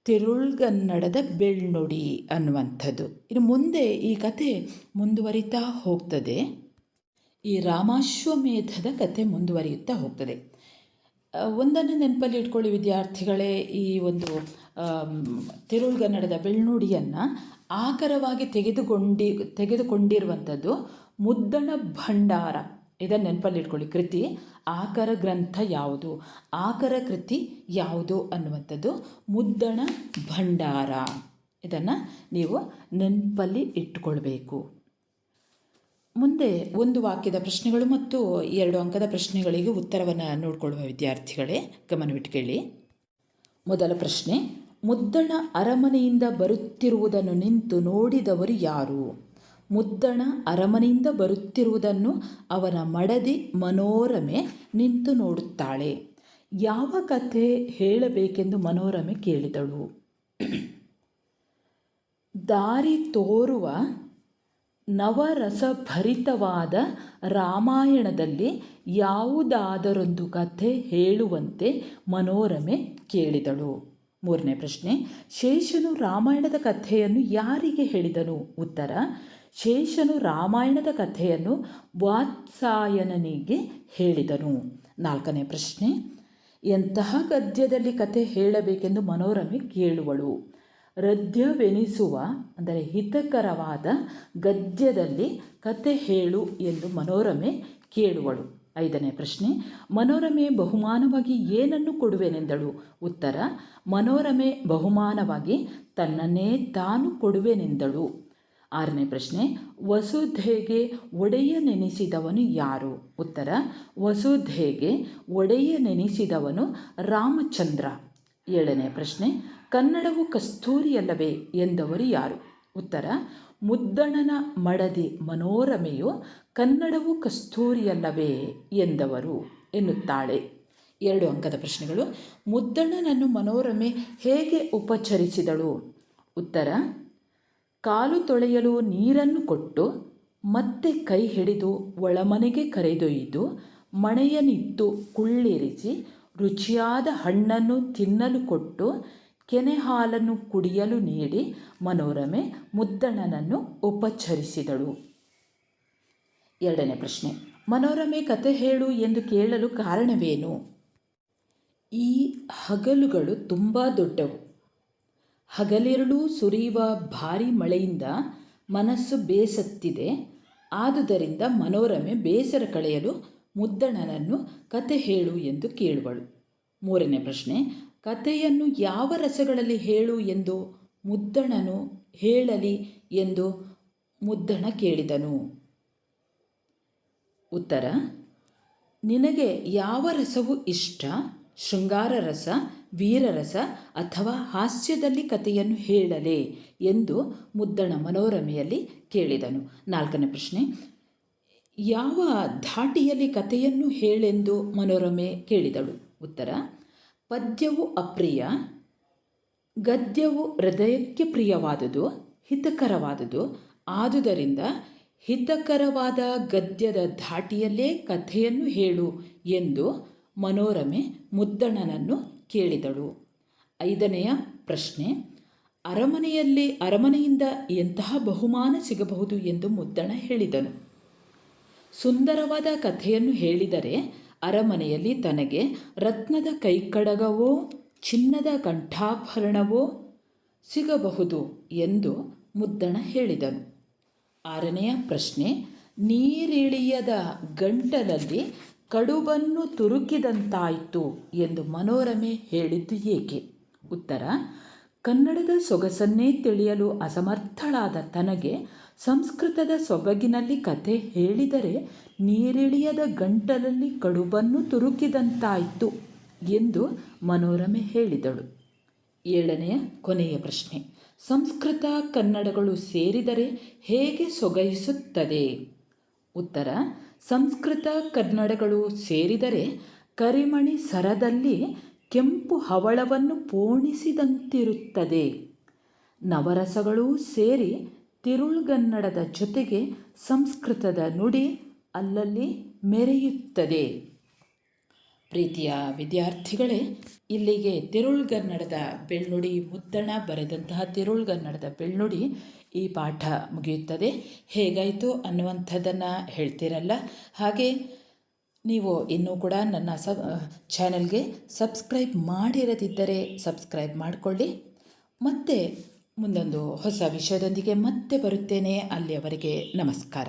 ತಿರುಳ್ಗನ್ನಡದ ಬೆಳ್ನುಡಿ ಅನ್ನುವಂಥದ್ದು. ಇನ್ನು ಮುಂದೆ ಈ ಕಥೆ ಮುಂದುವರಿತಾ ಹೋಗ್ತದೆ. ಈ ರಾಮಾಶ್ವಮೇಧದ ಕಥೆ ಮುಂದುವರಿಯುತ್ತಾ ಹೋಗ್ತದೆ. ಒಂದನ್ನು ನೆನಪಲ್ಲಿ ಇಟ್ಕೊಳ್ಳಿ ವಿದ್ಯಾರ್ಥಿಗಳೇ, ಈ ಒಂದು ತಿರುಳ್ಗನ್ನಡದ ಬೆಳ್ನುಡಿಯನ್ನು ಆಕರವಾಗಿ ತೆಗೆದುಕೊಂಡಿರುವಂಥದ್ದು ಮುದ್ದಣ ಭಂಡಾರ. ಇದನ್ನು ನೆನಪಲ್ಲಿ ಇಟ್ಕೊಳ್ಳಿ. ಕೃತಿ ಆಕರ ಗ್ರಂಥ ಯಾವುದು, ಆಕರ ಕೃತಿ ಯಾವುದು ಅನ್ನುವಂಥದ್ದು ಮುದ್ದಣ ಭಂಡಾರ. ಇದನ್ನು ನೀವು ನೆನಪಲ್ಲಿ ಇಟ್ಟುಕೊಳ್ಬೇಕು. ಮುಂದೆ ಒಂದು ವಾಕ್ಯದ ಪ್ರಶ್ನೆಗಳು ಮತ್ತು 2 ಅಂಕದ ಪ್ರಶ್ನೆಗಳಿಗೆ ಉತ್ತರವನ್ನು ನೋಡಿಕೊಳ್ಳುವ ವಿದ್ಯಾರ್ಥಿಗಳೇ ಗಮನವಿಟ್ಟು ಕೇಳಿ. ಮೊದಲ ಪ್ರಶ್ನೆ, ಮುದ್ದಣ ಅರಮನೆಯಿಂದ ಬರುತ್ತಿರುವುದನ್ನು ನಿಂತು ನೋಡಿದವರು ಯಾರು? ಮುದ್ದಣ ಅರಮನೆಯಿಂದ ಬರುತ್ತಿರುವುದನ್ನು ಅವನ ಮಡದಿ ಮನೋರಮೆ ನಿಂತು ನೋಡುತ್ತಾಳೆ. ಯಾವ ಕಥೆ ಹೇಳಬೇಕೆಂದು ಮನೋರಮೆ ಕೇಳಿದಳು? ದಾರಿ ತೋರುವ ನವರಸಭರಿತವಾದ ರಾಮಾಯಣದಲ್ಲಿ ಯಾವುದಾದರೊಂದು ಕಥೆ ಹೇಳುವಂತೆ ಮನೋರಮೆ ಕೇಳಿದಳು. ಮೂರನೇ ಪ್ರಶ್ನೆ, ಶೇಷನು ರಾಮಾಯಣದ ಕಥೆಯನ್ನು ಯಾರಿಗೆ ಹೇಳಿದನು? ಉತ್ತರ, ಶೇಷನು ರಾಮಾಯಣದ ಕಥೆಯನ್ನು ವಾತ್ಸಾಯನನಿಗೆ ಹೇಳಿದನು. ನಾಲ್ಕನೇ ಪ್ರಶ್ನೆ, ಎಂತಹ ಗದ್ಯದಲ್ಲಿ ಕಥೆ ಹೇಳಬೇಕೆಂದು ಮನೋರಮೆ ಕೇಳುವಳು? ಹೃದಯವೆನಿಸುವ ಅಂದರೆ ಹಿತಕರವಾದ ಗದ್ಯದಲ್ಲಿ ಕತೆ ಹೇಳು ಎಂದು ಮನೋರಮೆ ಕೇಳುವಳು. 5ನೇ ಪ್ರಶ್ನೆ, ಮನೋರಮೆ ಬಹುಮಾನವಾಗಿ ಏನನ್ನು ಕೊಡುವೆನೆಂದಳು? ಉತ್ತರ, ಮನೋರಮೆ ಬಹುಮಾನವಾಗಿ ತನ್ನನ್ನೇ ತಾನು ಕೊಡುವೆನೆಂದಳು. 6ನೇ ಪ್ರಶ್ನೆ, ವಸುಧೆಗೆ ಒಡೆಯನೆನಿಸಿದವನು ಯಾರು? ಉತ್ತರ, ವಸುಧೆಗೆ ಒಡೆಯನೆನಿಸಿದವನು ರಾಮಚಂದ್ರ. 7ನೇ ಪ್ರಶ್ನೆ, ಕನ್ನಡವು ಕಸ್ತೂರಿಯಲ್ಲವೇ ಎಂದವರು ಯಾರು? ಉತ್ತರ, ಮುದ್ದಣನ ಮಡದಿ ಮನೋರಮೆಯು ಕನ್ನಡವು ಕಸ್ತೂರಿಯಲ್ಲವೇ ಎಂದವರು ಎನ್ನುತ್ತಾಳೆ. 2 ಅಂಕದ ಪ್ರಶ್ನೆಗಳು. ಮುದ್ದಣನನ್ನು ಮನೋರಮೆ ಹೇಗೆ ಉಪಚರಿಸಿದಳು? ಉತ್ತರ, ಕಾಲು ತೊಳೆಯಲು ನೀರನ್ನು ಕೊಟ್ಟು ಮತ್ತೆ ಕೈ ಹಿಡಿದು ಒಳಮನೆಗೆ ಕರೆದೊಯ್ದು ಮಣೆಯನ್ನಿಟ್ಟು ಕುಳ್ಳಿರಿಸಿ ರುಚಿಯಾದ ಹಣ್ಣನ್ನು ತಿನ್ನಲು ಕೊಟ್ಟು ಕೆನೆ ಹಾಲನ್ನು ಕುಡಿಯಲು ನೀಡಿ ಮನೋರಮೆ ಮುದ್ದಣನನ್ನು ಉಪಚರಿಸಿದಳು. 2ನೇ ಪ್ರಶ್ನೆ, ಮನೋರಮೆ ಕತೆ ಹೇಳು ಎಂದು ಕೇಳಲು ಕಾರಣವೇನು? ಈ ಹಗಲುಗಳು ತುಂಬ ದೊಡ್ಡವು. ಹಗಲಿರುಳು ಸುರಿಯುವ ಭಾರೀ ಮಳೆಯಿಂದ ಮನಸ್ಸು ಬೇಸತ್ತಿದೆ. ಆದುದರಿಂದ ಮನೋರಮೆ ಬೇಸರ ಕಳೆಯಲು ಮುದ್ದಣನನ್ನು ಕತೆ ಹೇಳು ಎಂದು ಕೇಳುವಳು. 3ನೇ ಪ್ರಶ್ನೆ, ಕತೆಯನ್ನು ಯಾವ ರಸಗಳಲ್ಲಿ ಹೇಳು ಎಂದು ಮುದ್ದಣನು ಹೇಳಲಿ ಎಂದು ಮುದ್ದಣ ಕೇಳಿದನು? ಉತ್ತರ, ನಿನಗೆ ಯಾವ ರಸವು ಇಷ್ಟ? ಶೃಂಗಾರ ರಸ, ವೀರರಸ ಅಥವಾ ಹಾಸ್ಯದಲ್ಲಿ ಕಥೆಯನ್ನು ಹೇಳಲೇ ಎಂದು ಮುದ್ದಣ ಮನೋರಮೆಯಲ್ಲಿ ಕೇಳಿದನು. 4ನೇ ಪ್ರಶ್ನೆ, ಯಾವ ಧಾಟಿಯಲ್ಲಿ ಕಥೆಯನ್ನು ಹೇಳೆಂದು ಮನೋರಮೆ ಕೇಳಿದಳು? ಉತ್ತರ, ಪದ್ಯವು ಅಪ್ರಿಯ, ಗದ್ಯವು ಹೃದಯಕ್ಕೆ ಪ್ರಿಯವಾದುದು, ಹಿತಕರವಾದುದು. ಆದುದರಿಂದ ಹಿತಕರವಾದ ಗದ್ಯದ ಧಾಟಿಯಲ್ಲೇ ಕಥೆಯನ್ನು ಹೇಳು ಎಂದು ಮನೋರಮೆ ಮುದ್ದಣನನ್ನು ಕೇಳಿದಳು. 5ನೆಯ ಪ್ರಶ್ನೆ, ಅರಮನೆಯಿಂದ ಎಂತಹ ಬಹುಮಾನ ಸಿಗಬಹುದು ಎಂದು ಮುದ್ದಣ ಹೇಳಿದನು? ಸುಂದರವಾದ ಕಥೆಯನ್ನು ಹೇಳಿದರೆ ಅರಮನೆಯಲ್ಲಿ ತನಗೆ ರತ್ನದ ಕೈಕಡಗವೋ ಚಿನ್ನದ ಕಂಠಾಭರಣವೋ ಸಿಗಬಹುದು ಎಂದು ಮುದ್ದಣ ಹೇಳಿದನು. 6ನೆಯ ಪ್ರಶ್ನೆ, ನೀರಿಳಿಯದ ಗಂಟಲಲ್ಲಿ ಕಡುಬನ್ನು ತುರುಕಿದಂತಾಯಿತು ಎಂದು ಮನೋರಮೆ ಹೇಳಿದ್ದು ಏಕೆ? ಉತ್ತರ, ಕನ್ನಡದ ಸೊಗಸನ್ನೇ ತಿಳಿಯಲು ಅಸಮರ್ಥಳಾದ ತನಗೆ ಸಂಸ್ಕೃತದ ಸೊಬಗಿನಲ್ಲಿ ಕತೆ ಹೇಳಿದರೆ ನೀರಿಳಿಯದ ಗಂಟಲಲ್ಲಿ ಕಡುಬನ್ನು ತುರುಕಿದಂತಾಯಿತು ಎಂದು ಮನೋರಮೆ ಹೇಳಿದಳು. 7ನೆಯ ಕೊನೆಯ ಪ್ರಶ್ನೆ, ಸಂಸ್ಕೃತ ಕನ್ನಡಗಳು ಸೇರಿದರೆ ಹೇಗೆ ಸೊಗೈಸುತ್ತದೆ? ಉತ್ತರ, ಸಂಸ್ಕೃತ ಕನ್ನಡಗಳು ಸೇರಿದರೆ ಕರಿಮಣಿ ಸರದಲ್ಲಿ ಕೆಂಪು ಹವಳವನ್ನು ಪೋಣಿಸಿದಂತಿರುತ್ತದೆ. ನವರಸಗಳೂ ಸೇರಿ ತಿರುಳ್ಗನ್ನಡದ ಜೊತೆಗೆ ಸಂಸ್ಕೃತದ ನುಡಿ ಅಲ್ಲಲ್ಲಿ ಮೆರೆಯುತ್ತದೆ. ಪ್ರೀತಿಯ ವಿದ್ಯಾರ್ಥಿಗಳೇ, ಇಲ್ಲಿಗೆ ತಿರುಳ್ಗನ್ನಡದ ಬೆಳ್ನುಡಿ, ಮುದ್ದಣ ಬರೆದಂತಹ ತಿರುಳ್ಗನ್ನಡದ ಬೆಳ್ನುಡಿ ಈ ಪಾಠ ಮುಗಿಯುತ್ತದೆ. ಹೇಗಾಯಿತು ಅನ್ನುವಂಥದ್ದನ್ನು ಹೇಳ್ತೀರಲ್ಲ. ಹಾಗೆ ನೀವು ಇನ್ನೂ ಕೂಡ ನನ್ನ ಚಾನಲ್ಗೆ ಸಬ್ಸ್ಕ್ರೈಬ್ ಮಾಡಿರದಿದ್ದರೆ ಸಬ್ಸ್ಕ್ರೈಬ್ ಮಾಡಿಕೊಳ್ಳಿ. ಮತ್ತೆ ಮುಂದೊಂದು ಹೊಸ ವಿಷಯದೊಂದಿಗೆ ಮತ್ತೆ ಬರುತ್ತೇನೆ. ಅಲ್ಲಿಯವರೆಗೆ ನಮಸ್ಕಾರ.